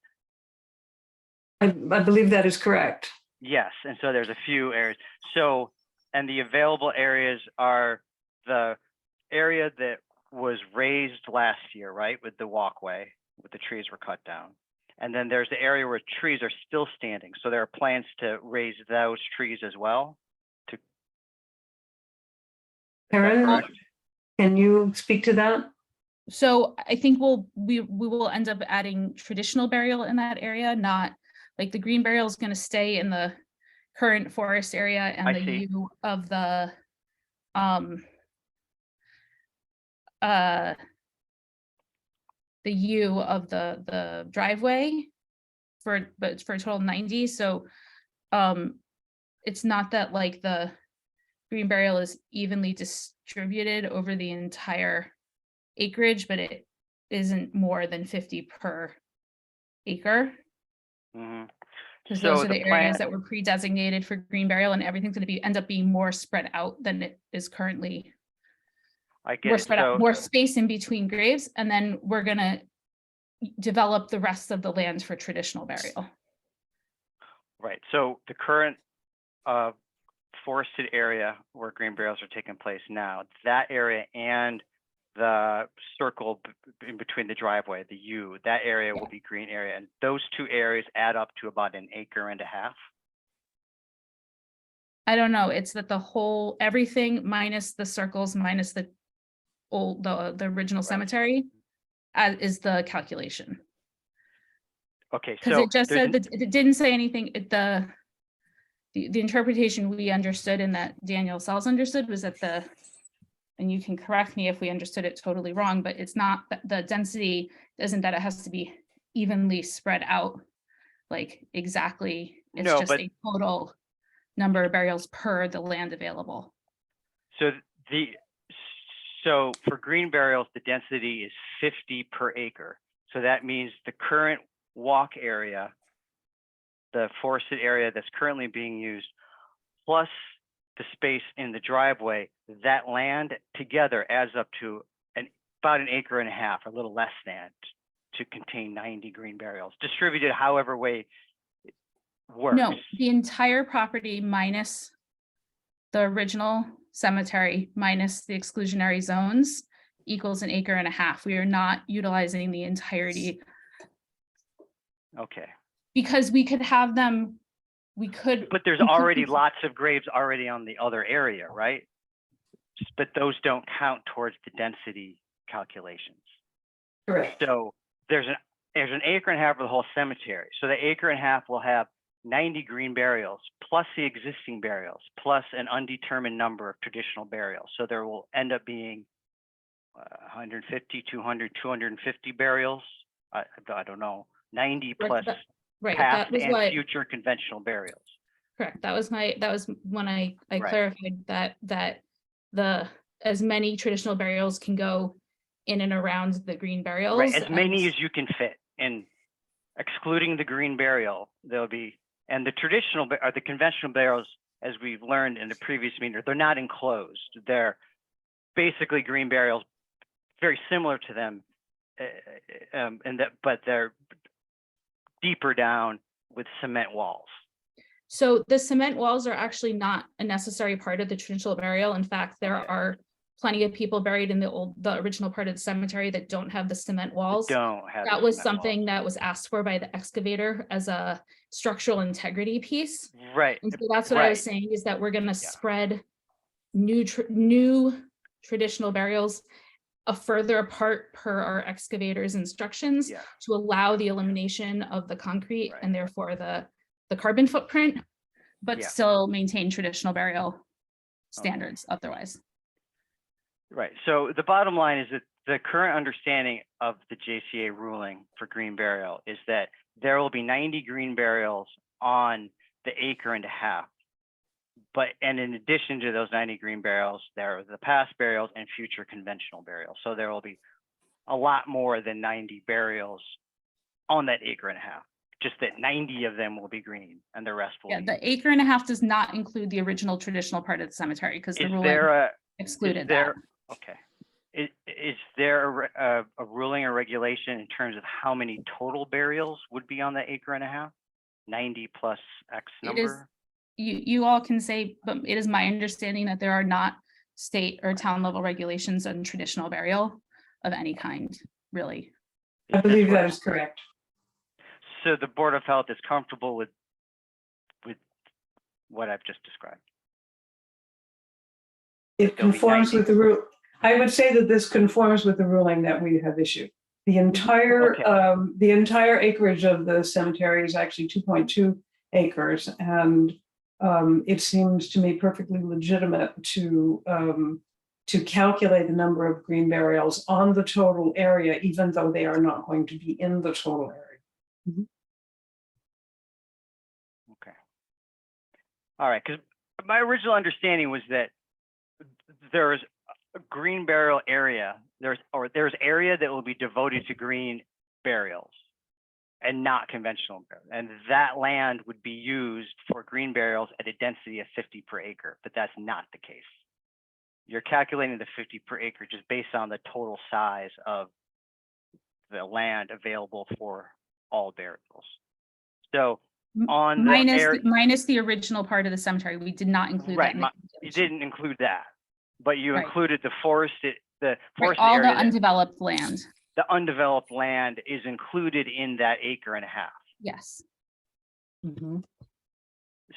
I believe that is correct. Yes, and so there's a few areas. So, and the available areas are the area that was raised last year, right, with the walkway, with the trees were cut down. And then there's the area where trees are still standing. So there are plans to raise those trees as well. Karen, can you speak to that? So I think we will end up adding traditional burial in that area, not like the green burial is going to stay in the current forest area, and I the see. U of the U of the driveway but it's for a total of 90. So it's not that like the green burial is evenly distributed over the entire acreage, but it isn't more than 50 per acre. Mm-hmm. Because those are the areas that were pre-designated for green burial, and everything's going to end up being more spread out than it is currently. I get More it. spread out, more space in between graves, and then we're going to develop the rest of the land for traditional burial. Right. So the current forested area where green burials are taking place now, that area and the circle in between the driveway, the U, that area will be green area. And those two areas add up to about 1.5 acres. I don't know. It's that the whole, everything minus the circles, minus the original cemetery is the calculation. Okay. Because So it just said that it didn't say anything. The interpretation we understood and that Daniel Sauls understood was that and you can correct me if we understood it totally wrong, but it's not that the density isn't that it has to be evenly spread out, like exactly. It's No, just but- a total number of burials per the land available. So for green burials, the density is 50 per acre. So that means the current walk area, the forested area that's currently being used, plus the space in the driveway, that land together adds up to about an acre and a half, a little less than, to contain 90 green burials, distributed however way it works. No, the entire property minus the original cemetery minus the exclusionary zones equals an acre and a half. We are not utilizing the entirety Okay, because we could have them, we could. but there's already lots of graves already on the other area, right? But those don't count towards the density calculations. Correct. So there's an acre and a half for the whole cemetery. So the acre and a half will have 90 green burials plus the existing burials plus an undetermined number of traditional burials. So there will end up being 150, 200, 250 burials. I don't know, 90 plus Right, that past was and what, future conventional burials. correct, that was when I Right. clarified that the, as many traditional burials can go in and around the green burials. Right, as many and- as you can fit, and excluding the green burial, there'll be, and the traditional or the conventional burials, as we've learned in the previous meeting, they're not enclosed. They're basically green burials, very similar to them, but they're deeper down with cement walls. So the cement walls are actually not a necessary part of the traditional burial. In fact, there Okay. are plenty of people buried in the original part of the cemetery that don't have the cement walls. Don't have That the was cement something walls. that was asked for by the excavator as a structural integrity piece. Right, And so that's what I was right. saying, is that we're gonna spread new traditional burials further apart per our excavator's instructions Yeah. to allow the elimination of the concrete Right. and therefore the carbon footprint, but Yeah. still maintain traditional burial standards otherwise. Right. So the bottom line is that the current understanding of the JCA ruling for green burial is that there will be 90 green burials on the acre and a half. And in addition to those 90 green burials, there are the past burials and future conventional burials. So there will be a lot more than 90 burials on that acre and a half. Just that 90 of them will be green and the rest will Yeah, be. the acre and a half does not include the original traditional part of the cemetery because the Is ruling there a, excluded is that. there, okay. Is there a ruling or regulation in terms of how many total burials would be on the acre and a half? 90 plus X It is- number? You all can say, but it is my understanding that there are not state or town level regulations on traditional burial of any kind, really. I believe that is correct. So the Board of Health is comfortable with what I've just described. It There'll be conforms 90. with the rule. I would say that this conforms with the ruling that we have issued. The entire, Okay. the entire acreage of the cemetery is actually 2.2 acres. And it seems to me perfectly legitimate to calculate the number of green burials on the total area, even though they are not going to be in the total area. Okay. All right, because my original understanding was that there's a green burial area, there's area that will be devoted to green burials and not conventional burials. And that land would be used for green burials at a density of 50 per acre, but that's not the case. You're calculating the 50 per acre just based on the total size of the land available for all burials. So on the area, Minus the original part of the cemetery, we did not include that. right, in the you calculation. didn't include that, but you Right. included the forested Right, forested all the area. undeveloped land, The undeveloped land is included in that acre and a half. yes. Mhm.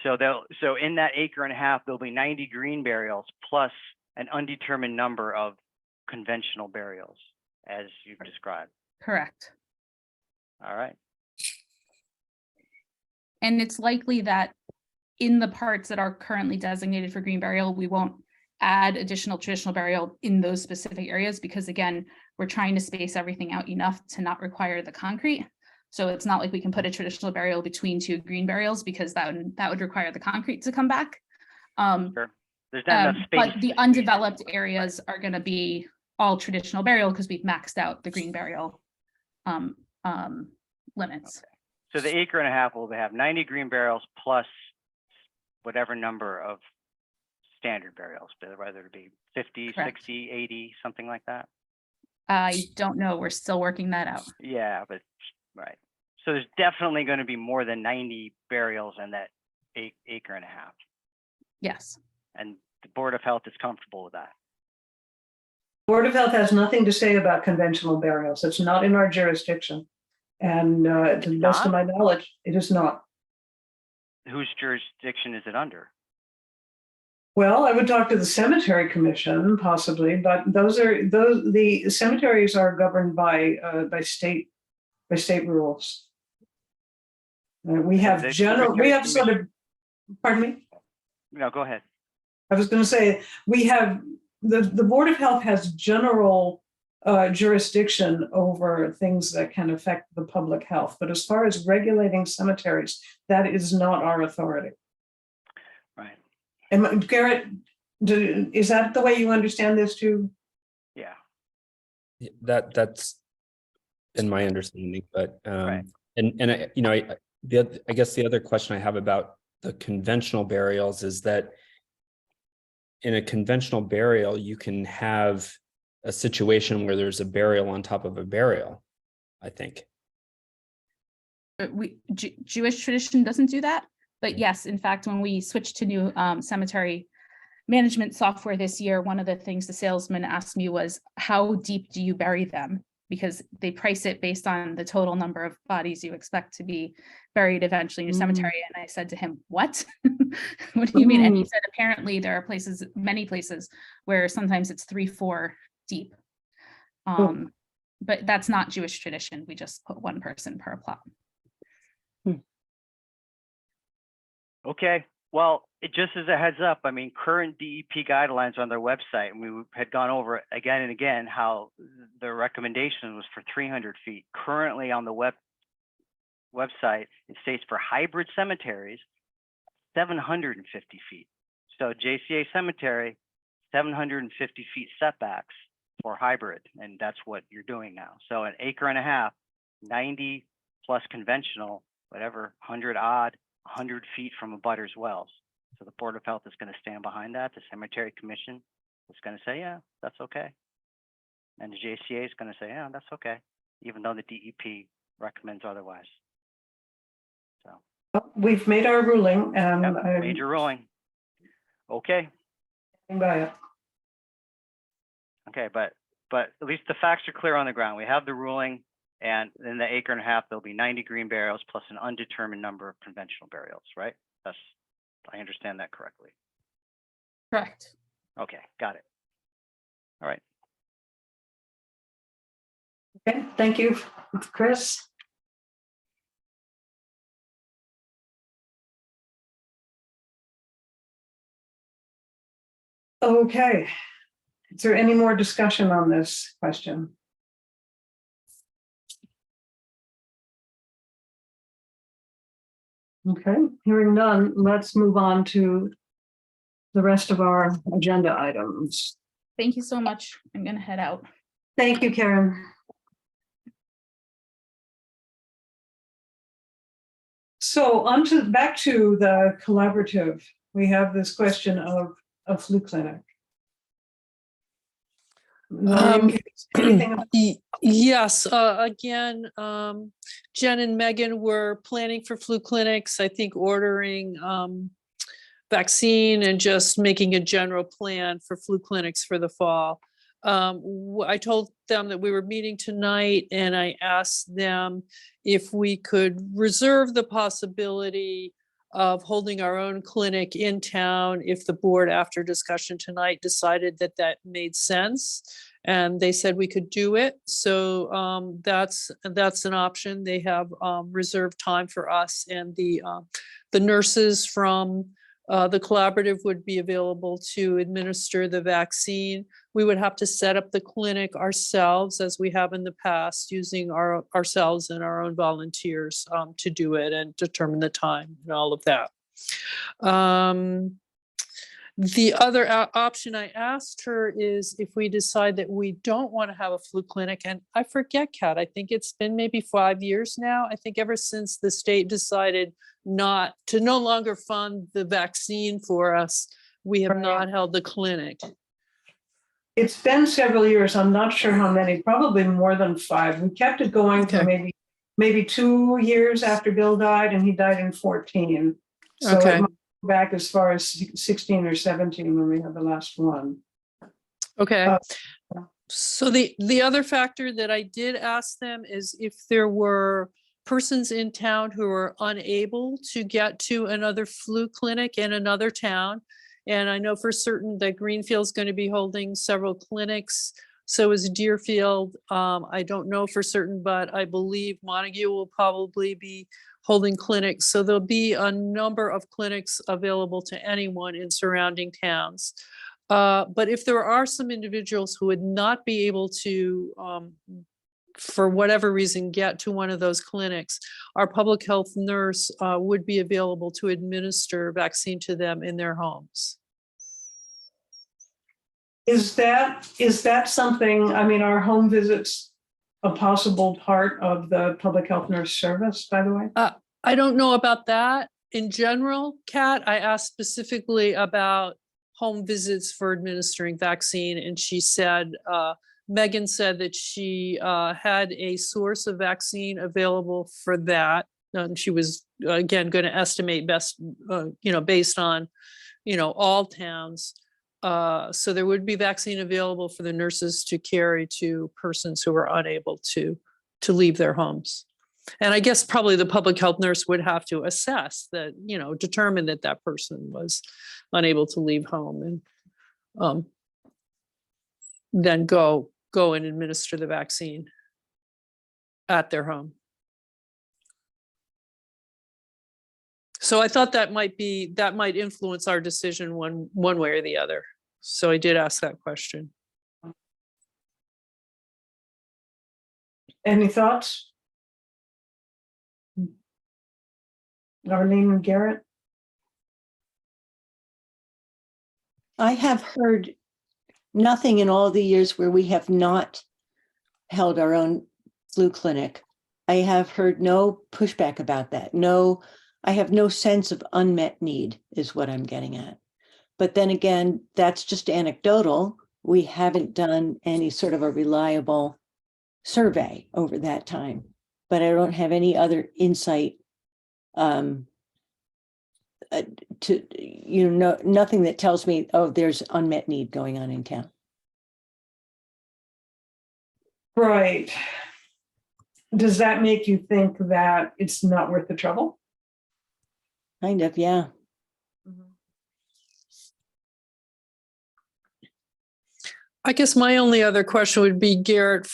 So in that acre and a half, there'll be 90 green burials plus an undetermined number of conventional burials, as you've described. Correct. All right. And it's likely that in the parts that are currently designated for green burial, we won't add additional traditional burial in those specific areas, because again, we're trying to space everything out enough to not require the concrete. So it's not like we can put a traditional burial between two green burials, because that would require the concrete to come back. Sure. There's not enough space. But the undeveloped areas are going to be all traditional burial because we've maxed out the green burial limits. Okay. So the acre and a half will have 90 green burials plus whatever number of standard burials, whether it be 50, Correct. 60, 80, something like that. I don't know. We're still working that out. Yeah, but right. So there's definitely going to be more than 90 burials in that acre and a half. Yes. And the Board of Health is comfortable with that. Board of Health has nothing to say about conventional burials. It's not in our jurisdiction. And to the best of my knowledge, it is not. Whose jurisdiction is it under? Well, I would talk to the cemetery commission possibly, but the cemeteries are governed by state rules. We have the general, we have sort of, pardon me? No, go ahead. I was going to say, we have, the Board of Health has general jurisdiction over things that can affect the public health. But as far as regulating cemeteries, that is not our authority. Right. And Garrett, is that the way you understand this too? Yeah. That's in my understanding, but Right. and you know, I guess the other question I have about the conventional burials is that in a conventional burial, you can have a situation where there's a burial on top of a burial, I think. Jewish tradition doesn't do that. But yes, in fact, when we switched to new cemetery management software this year, one of the things the salesman asked me was, how deep do you bury them? Because they price it based on the total number of bodies you expect to be buried eventually in your cemetery. And I said to him, what? What do you mean? And he said, apparently there are places, many places, where sometimes it's 3-4 deep. But that's not Jewish tradition. We just put one person per plot. Okay. Well, just as a heads up, I mean, current DEP guidelines on their website, and we had gone over it again and again, how the recommendation was for 300 feet. Currently on the website, it states for hybrid cemeteries, 750 feet. So JCA cemetery, 750 feet setbacks for hybrid, and that's what you're doing now. So an acre and a half, 90 plus conventional, whatever, 100 odd, 100 feet from a butter's wells. So the Board of Health is going to stand behind that. The Cemetery Commission is going to say, yeah, that's okay. And the JCA is going to say, yeah, that's okay, even though the DEP recommends otherwise. So We've made our ruling and yep, major ruling. Okay. By it. Okay, but at least the facts are clear on the ground. We have the ruling, and in the acre and a half, there'll be 90 green burials plus an undetermined number of conventional burials, right? I understand that correctly. Correct. Okay, got it. All right. Okay, thank you, Chris. Okay, is there any more discussion on this question? Okay, hearing none, let's move on to the rest of our agenda items. Thank you so much. I'm going to head out. Thank you, Karen. So back to the collaborative. We have this question of a flu clinic. Yes, again, Jen and Megan were planning for flu clinics, I think ordering vaccine and just making a general plan for flu clinics for the fall. I told them that we were meeting tonight, and I asked them if we could reserve the possibility of holding our own clinic in town if the board, after discussion tonight, decided that that made sense. And they said we could do it. So that's an option. They have reserved time for us, and the nurses from The collaborative would be available to administer the vaccine. We would have to set up the clinic ourselves, as we have in the past, using ourselves and our own volunteers to do it and determine the time and all of that. The other option I asked her is if we decide that we don't want to have a flu clinic, and I forget, Kat, I think it's been maybe 5 years now. I think ever since the state decided no longer fund the vaccine for us, we have Right. not held the clinic. It's been several years. I'm not sure how many, probably more than 5. We kept it going for Okay. maybe 2 years after Bill died, and he died in 14. So Okay. it might go back as far as 16 or 17 when we had the last one. Okay. Uh, So the other factor that I did ask them is if there were persons in town who are unable to get to another flu clinic in another town. And I know for certain that Greenfield's going to be holding several clinics. So is Deerfield. I don't know for certain, but I believe Montague will probably be holding clinics. So there'll be a number of clinics available to anyone in surrounding towns. But if there are some individuals who would not be able to, for whatever reason, get to one of those clinics, our public health nurse would be available to administer vaccine to them in their homes. Is that something, I mean, are home visits a possible part of the public health nurse service, by the way? I don't know about that. In general, Kat, I asked specifically about home visits for administering vaccine, and she said, Megan said that she had a source of vaccine available for that. And she was, again, going to estimate best, based on, all towns. So there would be vaccine available for the nurses to carry to persons who are unable to leave their homes. And I guess probably the public health nurse would have to assess that, determine that that person was unable to leave home, and then go and administer the vaccine at their home. So I thought that might influence our decision one way or the other. So I did ask that question. Any thoughts? Arlene and Garrett? I have heard nothing in all the years where we have not held our own flu clinic. I have heard no pushback about that. No, I have no sense of unmet need is what I'm getting at. But then again, that's just anecdotal. We haven't done any sort of a reliable survey over that time, but I don't have any other insight nothing that tells me, oh, there's unmet need going on in town. Right. Does that make you think that it's not worth the trouble? Kind of, yeah. I guess my only other question would be, Garrett,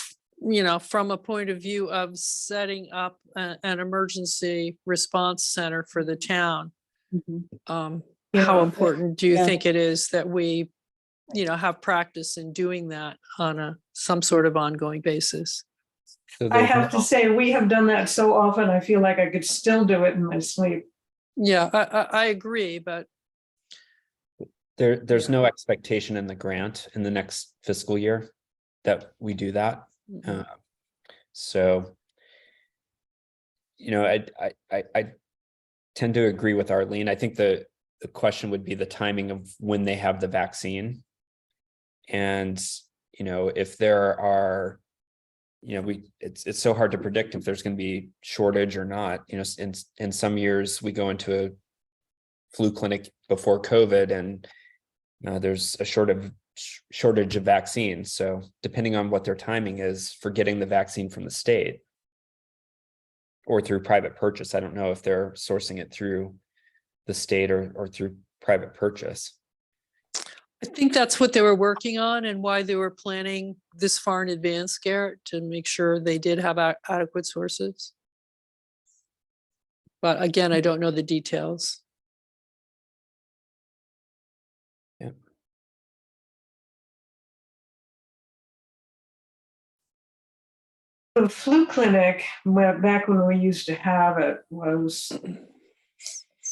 from a point of view of setting up an emergency response center for the town. How Yeah. important do you Yeah. think it is that we, have practice in doing that on some sort of ongoing basis? So I there's have to say, we have done that so often, I feel like I could still do it in my sleep. Yeah, I agree, but there's no expectation in the grant in the next fiscal year that we do that. So, I tend to agree with Arlene. I think the question would be the timing of when they have the vaccine. And, if there are, it's so hard to predict if there's going to be shortage or not. In some years we go into a flu clinic before COVID and there's a shortage of vaccines. So depending on what their timing is for getting the vaccine from the state or through private purchase, I don't know if they're sourcing it through the state or through private purchase. I think that's what they were working on and why they were planning this far in advance, Garrett, to make sure they did have adequate sources. But again, I don't know the details. the flu clinic, back when we used to have it, was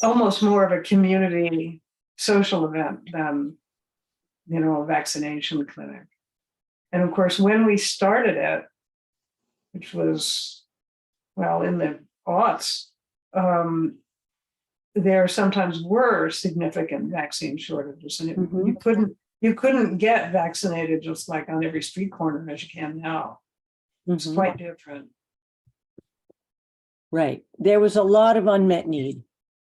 almost more of a community social event than, a vaccination clinic. And of course, when we started it, which was, well, in the aughts, there sometimes were significant vaccine shortages, and you couldn't get vaccinated just like on every street corner as you can now. It's quite different. Right. There was a lot of unmet need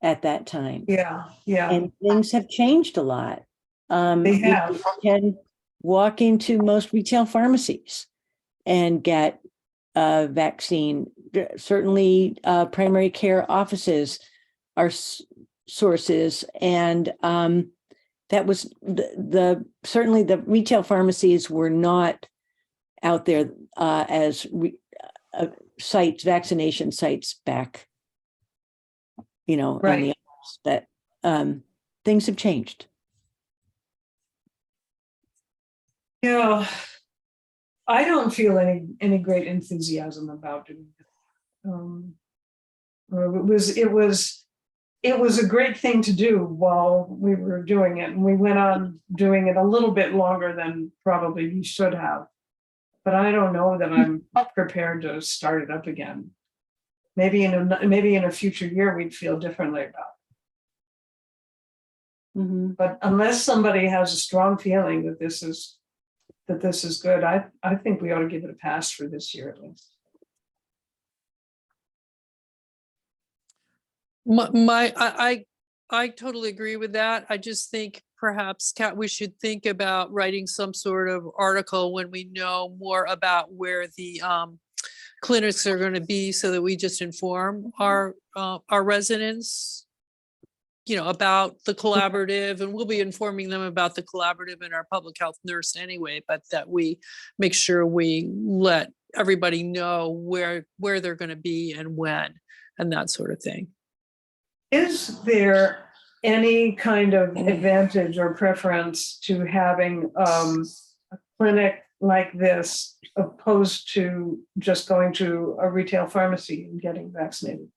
at that time. Yeah, yeah. And things have changed a lot. They have. You can walk into most retail pharmacies and get a vaccine. Certainly, primary care offices are sources, and that was certainly the retail pharmacies were not out there as sites, vaccination sites back, on Right. the others, but things have changed. Yeah, I don't feel any great enthusiasm about doing it. It was a great thing to do while we were doing it, and we went on doing it a little bit longer than probably we should have. But I don't know that I'm prepared to start it up again. Maybe in a future year we'd feel differently about it. But unless somebody has a strong feeling that this is good, I think we ought to give it a pass for this year at least. I totally agree with that. I just think perhaps, Kat, we should think about writing some sort of article when we know more about where the clinics are going to be, so that we just inform our residents, about the collaborative, and we'll be informing them about the collaborative and our public health nurse anyway, but that we make sure we let everybody know where they're going to be and when, and that sort of thing. Is there any kind of advantage or preference to having a clinic like this opposed to just going to a retail pharmacy and getting vaccinated?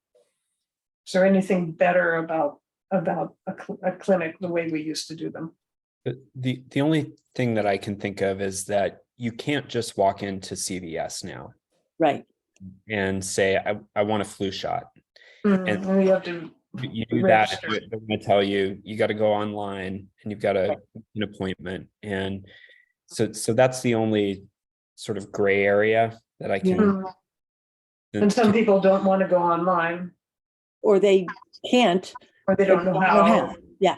Is there anything better about a clinic the way we used to do them? The only thing that I can think of is that you can't just walk into CVS now, Right. and say, I want a flu shot. And you have to you do register. that, they're going to tell you got to go online and you've got to an appointment. And so that's the only sort of gray area that I can. And some people don't want to go online, Or they can't. or they don't know how. Yeah.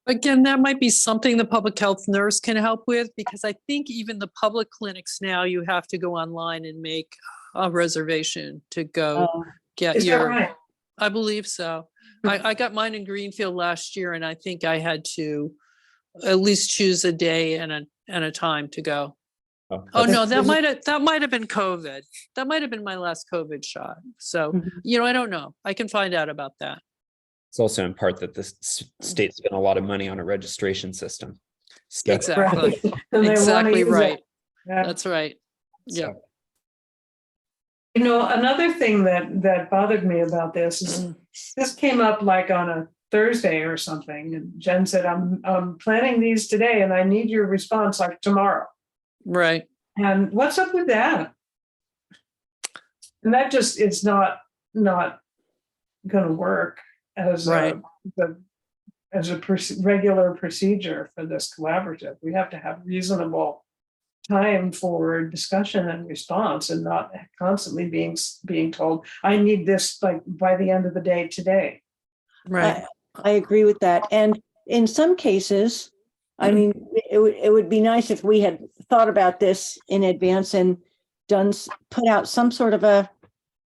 Again, that might be something the public health nurse can help with, because I think even the public clinics now, you have to go online and make a reservation to go get Is that right? I believe so. I got mine in Greenfield last year, and I think I had to at least choose a day and a time to go. Oh no, that might have been COVID. That might have been my last COVID shot. So, I don't know. I can find out about that. It's also in part that the state spent a lot of money on a registration system. So, Exactly. And they wanna Exactly use it. right. Yeah. That's right. Yeah. Another thing that bothered me about this is this came up like on a Thursday or something, and Jen said, I'm planning these today and I need your response like tomorrow. Right. And what's up with that? And that just, it's not going to work as Right. regular procedure for this collaborative. We have to have reasonable time for discussion and response, and not constantly being told, I need this like by the end of the day today. Right. I agree with that. And in some cases, I mean, it would be nice if we had thought about this in advance and put out some sort of a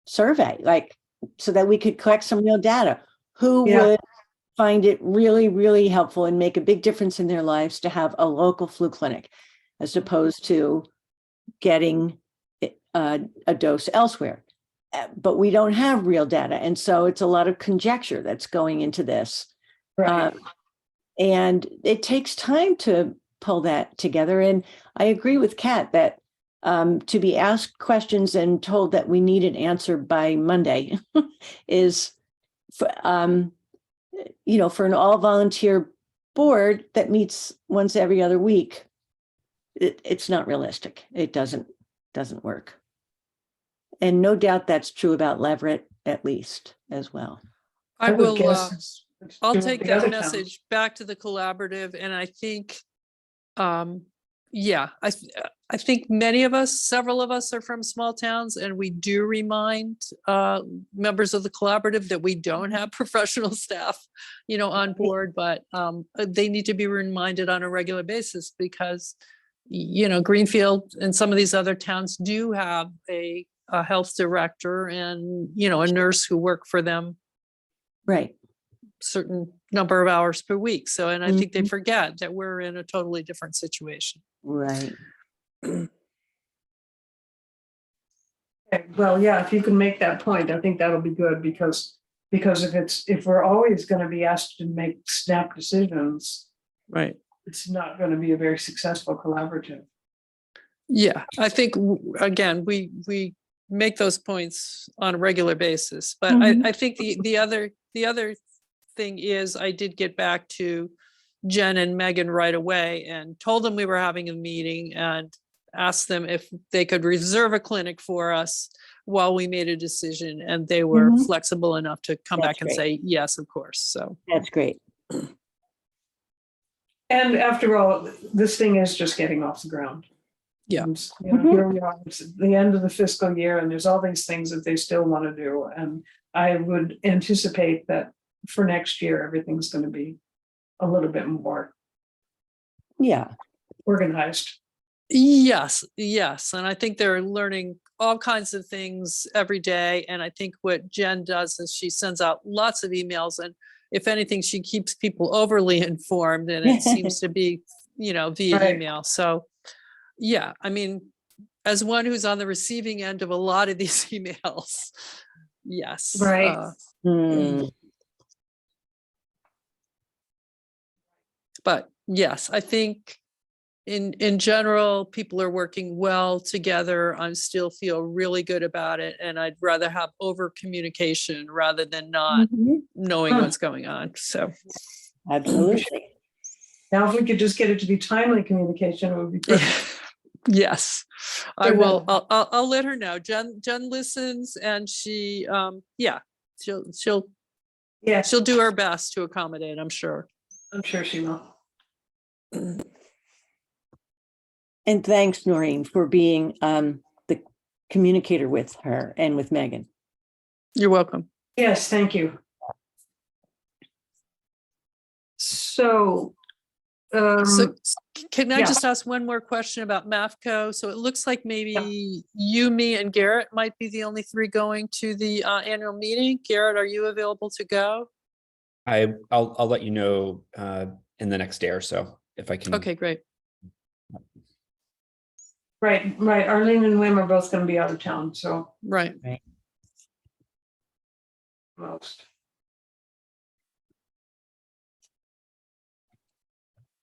survey, like, so that we could collect some real data. Who would find it really, really helpful and make a big difference in their lives to have a local flu clinic, as opposed to getting a dose elsewhere? But we don't have real data. And so it's a lot of conjecture that's going into this. Right. And it takes time to pull that together. And I agree with Kat that to be asked questions and told that we need an answer by Monday is, for an all volunteer board that meets once every other week. It's not realistic. It doesn't work. And no doubt that's true about Leverett, at least, as well. I would will, guess it's I'll true of take the that other towns. message back to the collaborative, and I think, I think many of us, several of us are from small towns, and we do remind members of the collaborative that we don't have professional staff, on board, but they need to be reminded on a regular basis because, Greenfield and some of these other towns do have a health director and, a nurse who work for them Right. certain number of hours per week. So, and I think they Mhm. forget that we're in a totally different situation. Right. Okay, well, yeah, if you can make that point, I think that'll be good because if we're always going to be asked to make snap decisions, Right. it's not going to be a very successful collaborative. Yeah, I think, again, we make those points on a regular basis, but Mhm. I think the other thing is I did get back to Jen and Megan right away and told them we were having a meeting and asked them if they could reserve a clinic for us while we made a decision, and they were Mhm. flexible enough to come That's back and great. say, yes, of course. So, That's great. And after all, this thing is just getting off the ground. Yeah. And, Mhm. here we are, it's the end of the fiscal year, and there's all these things that they still want to do. And I would anticipate that for next year, everything's going to be a little bit more Yeah. organized. yes. And I think they're learning all kinds of things every day. And I think what Jen does is she sends out lots of emails, and if anything, she keeps people overly informed, and it seems to be, via Right. email. So, yeah, I mean, as one who's on the receiving end of a lot of these emails, yes. Right. Hmm. But yes, I think in general, people are working well together. I still feel really good about it, and I'd rather have over communication rather than not Mhm. knowing Hmm. what's going on. So, Absolutely. Now, if we could just get it to be timely communication, it would be perfect. yes, I Sure will. does. I'll let her know. Jen listens, and she, she'll Yes, do her best to accommodate, I'm sure. I'm sure she will. And thanks, Noreen, for being the communicator with her and with Megan. You're welcome. Yes, thank you. So, So can I yeah. just ask one more question about MAFCO? So it looks like maybe you, me, and Garrett might be the only three going to the annual meeting. Garrett, are you available to go? I'll let you know in the next day or so if I can. Okay, great. Right. Arlene and Wim are both going to be out of town, so Right. most.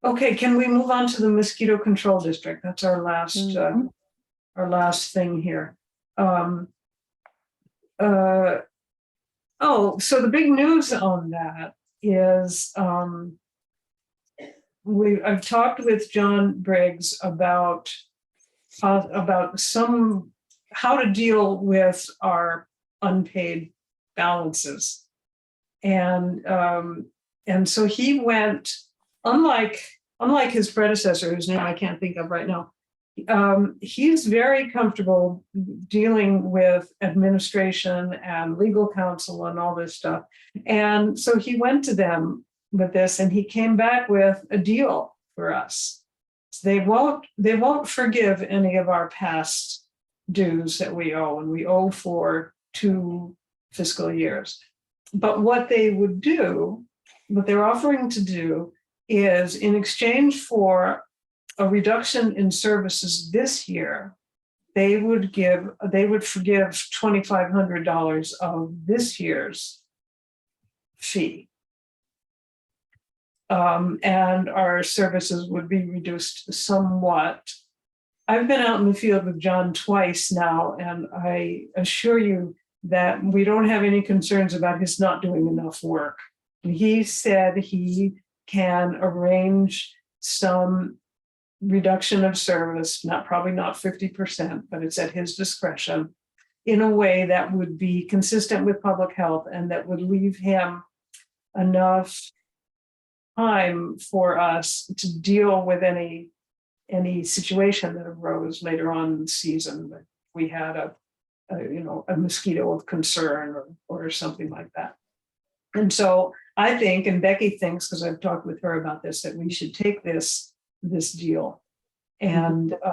Okay, can we move on to the mosquito control district? That's our last Mhm. thing here. So the big news on that is I've talked with John Briggs about how to deal with our unpaid balances, and so he went, unlike his predecessor, whose name I can't think of right now. He's very comfortable dealing with administration and legal counsel and all this stuff, and so he went to them with this, and he came back with a deal for us. They won't forgive any of our past dues that we owe, and we owe for 2 fiscal years. But what they're offering to do is, in exchange for a reduction in services this year, they would forgive $2,500 of this year's fee. And our services would be reduced somewhat I've been out in the field with John twice now, and I assure you that we don't have any concerns about his not doing enough work. He said he can arrange some reduction of service, probably not 50%, but it's at his discretion, in a way that would be consistent with public health and that would leave him enough time for us to deal with any situation that arose later on in the season. That we had a mosquito of concern or something like that. And so I think, and Becky thinks, because I've talked with her about this, that we should take this deal. And Becky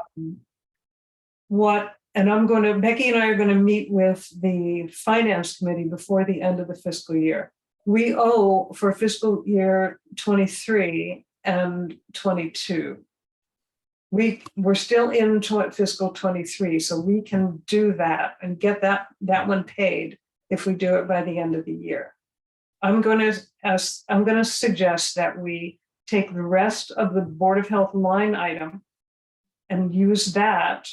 and I are going to meet with the finance committee before the end of the fiscal year. We owe for fiscal year 23 and 22. We're still in fiscal 23, so we can do that and get that one paid if we do it by the end of the year. I'm going to suggest that we take the rest of the Board of Health line item and use that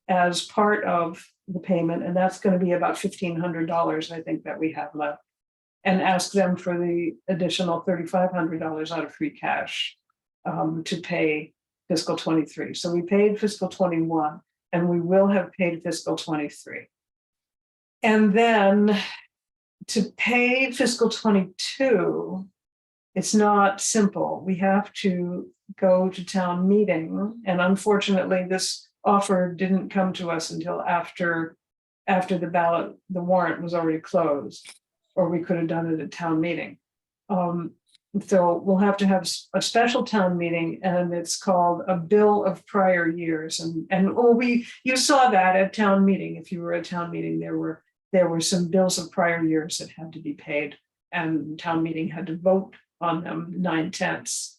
as part of the payment, and that's going to be about $1,500, I think, that we have left, and ask them for the additional $3,500 out of free cash to pay fiscal 23. So we paid fiscal 21, and we will have paid fiscal 23. And then to pay fiscal 22, it's not simple. We have to go to town meeting. And unfortunately, this offer didn't come to us until after the warrant was already closed, or we could have done it at town meeting. So we'll have to have a special town meeting, and it's called a bill of prior years. You saw that at town meeting. If you were at town meeting, there were some bills of prior years that had to be paid, and town meeting had to vote on them 9/10.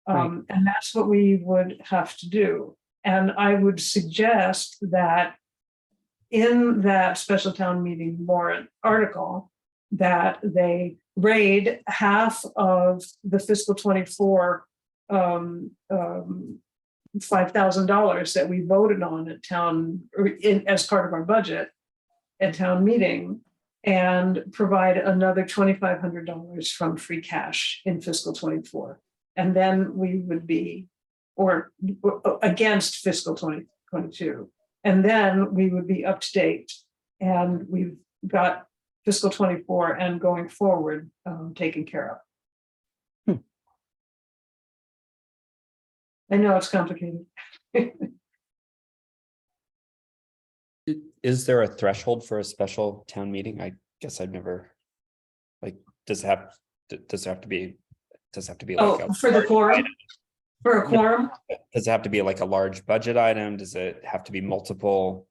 And that's what we would have to do. And I would suggest that in that special town meeting warrant article, that they raid half of the fiscal 24 $5,000 that we voted on at town, as part of our budget at town meeting, and provide another $2,500 from free cash in fiscal 24. And then we would be, or against fiscal 2022. And then we would be up to date. And we've got fiscal 24 and going forward taken care of. I know it's complicated. Is there a threshold for a special town meeting? I guess I've never, does it have to be like For the quorum? For a quorum? Does it have to be like a large budget item? Does it have to be multiple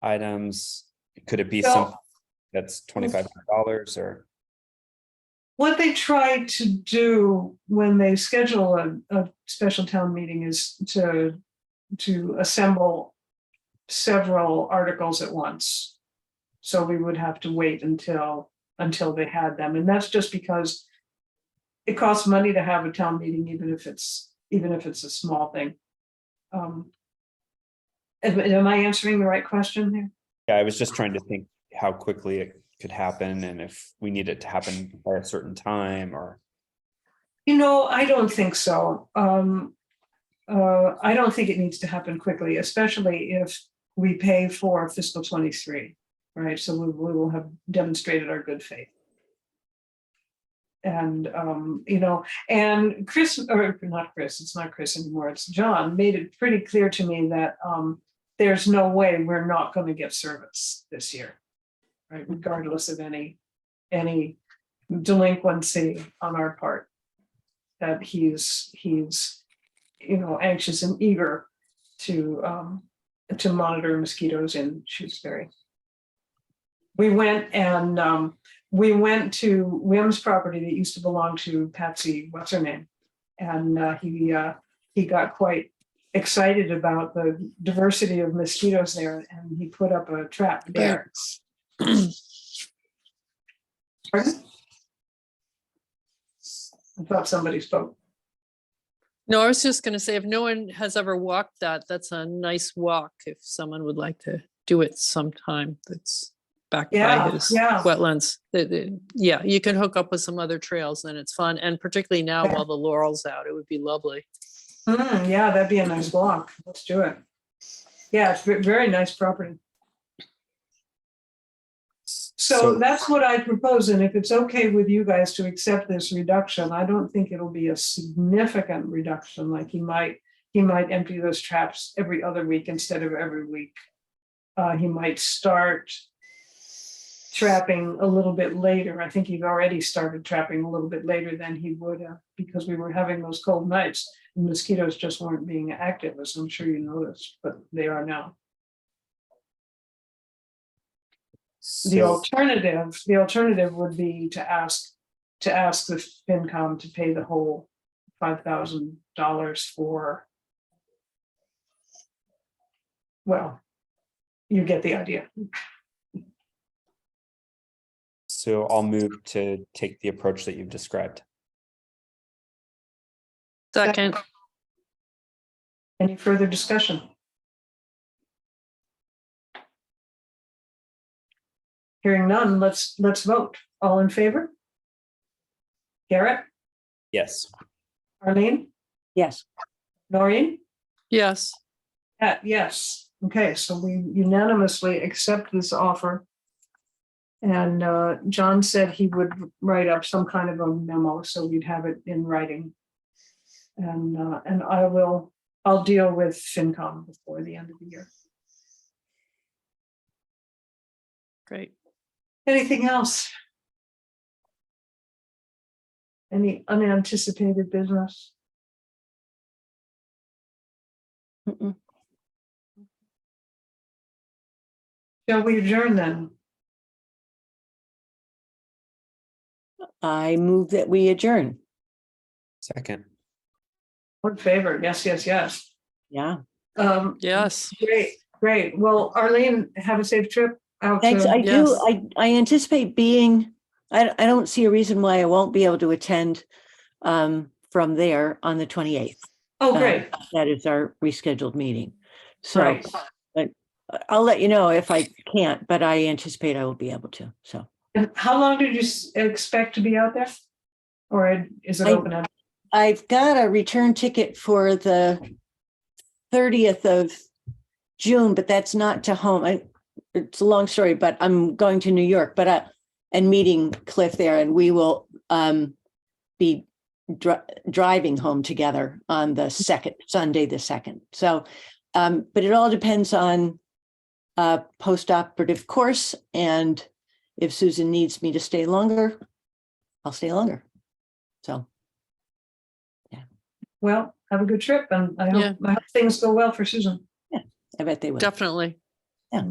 items? Could it be something that's $2,500 or? What they try to do when they schedule a special town meeting is to assemble several articles at once. So we would have to wait until they had them. And that's just because it costs money to have a town meeting, even if it's a small thing. Am I answering the right question here? Yeah, I was just trying to think how quickly it could happen and if we need it to happen by a certain time or. I don't think so. I don't think it needs to happen quickly, especially if we pay for fiscal 23, right? So we will have demonstrated our good faith. And, and Chris, or not Chris, it's not Chris anymore, it's John, made it pretty clear to me that there's no way we're not going to get service this year, right? Regardless of any delinquency on our part, that he's anxious and eager to monitor mosquitoes in Shutesbury. We went to Wim's property that used to belong to Patsy, what's her name? And he got quite excited about the diversity of mosquitoes there, and he put up a trap there. Pardon? I thought somebody spoke. No, I was just gonna say, if no one has ever walked that, that's a nice walk. If someone would like to do it sometime, that's back by Yeah, his yeah. wetlands. Yeah, you can hook up with some other trails and it's fun. And particularly now Yeah. while the laurel's out, it would be lovely. Yeah, that'd be a nice walk. Let's do it. Yeah, it's very nice property. So that's what I propose, and if it's okay with you guys to accept this reduction, I don't think it'll be a significant reduction, like he might empty those traps every other week instead of every week. He might start trapping a little bit later. I think he's already started trapping a little bit later than he would have, because we were having those cold nights and mosquitoes just weren't being active, as I'm sure you noticed, but they are now. The alternative would be to ask the FinCom to pay the whole $5,000 for. Well, you get the idea. So I'll move to take the approach that you've described. Second, Any further discussion? Hearing none, let's vote. All in favor? Garrett, Yes. Arlene, Yes. Noreen? yes. Yes. Okay, so we unanimously accept this offer. And John said he would write up some kind of a memo, so we'd have it in writing. And I'll deal with FinCom before the end of the year. Great. Anything else? Any unanticipated business? Mm-mm. Shall we adjourn then? I move that we adjourn. Second. All in favor? Yes, yes, yes. Yeah. Yes. Great. Well, Arlene, have a safe trip out. Thanks. to- I do. Yes. I anticipate being, I don't see a reason why I won't be able to attend from there on the 28th. Oh, great. That is our rescheduled meeting. So, Right. but I'll let you know if I can't, but I anticipate I will be able to. So And how long did you expect to be out there? Or is it I- open end? I've got a return ticket for the 30th of June, but that's not to home. It's a long story, but I'm going to New York, and meeting Cliff there, and we will be driving home together on the Sunday the 2nd. So, but it all depends on post-operative course, and if Susan needs me to stay longer, I'll stay longer. So. Well, have a good trip, and I Yeah. hope things go well for Susan. I bet they will. Definitely. Yeah.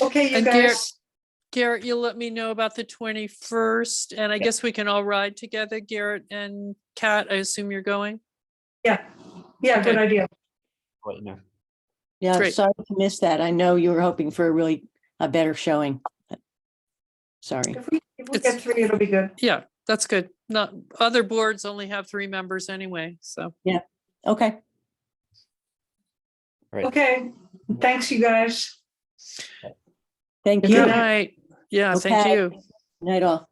Okay, you And guys. Garrett, you'll let me know about the 21st, and I guess we can all ride together, Garrett and Kat, I assume you're going? Yeah, good Okay. idea. Let you know. Yeah, Great. sorry to miss that. I know you were hoping for a better showing. Sorry. If we It's- get 3, it'll be good. Yeah, that's good. Not, other boards only have 3 members anyway, so. Okay. Right. Okay, thanks, you guys. Thank Good you. Good night. night. Yeah, thank Okay. you. Night all.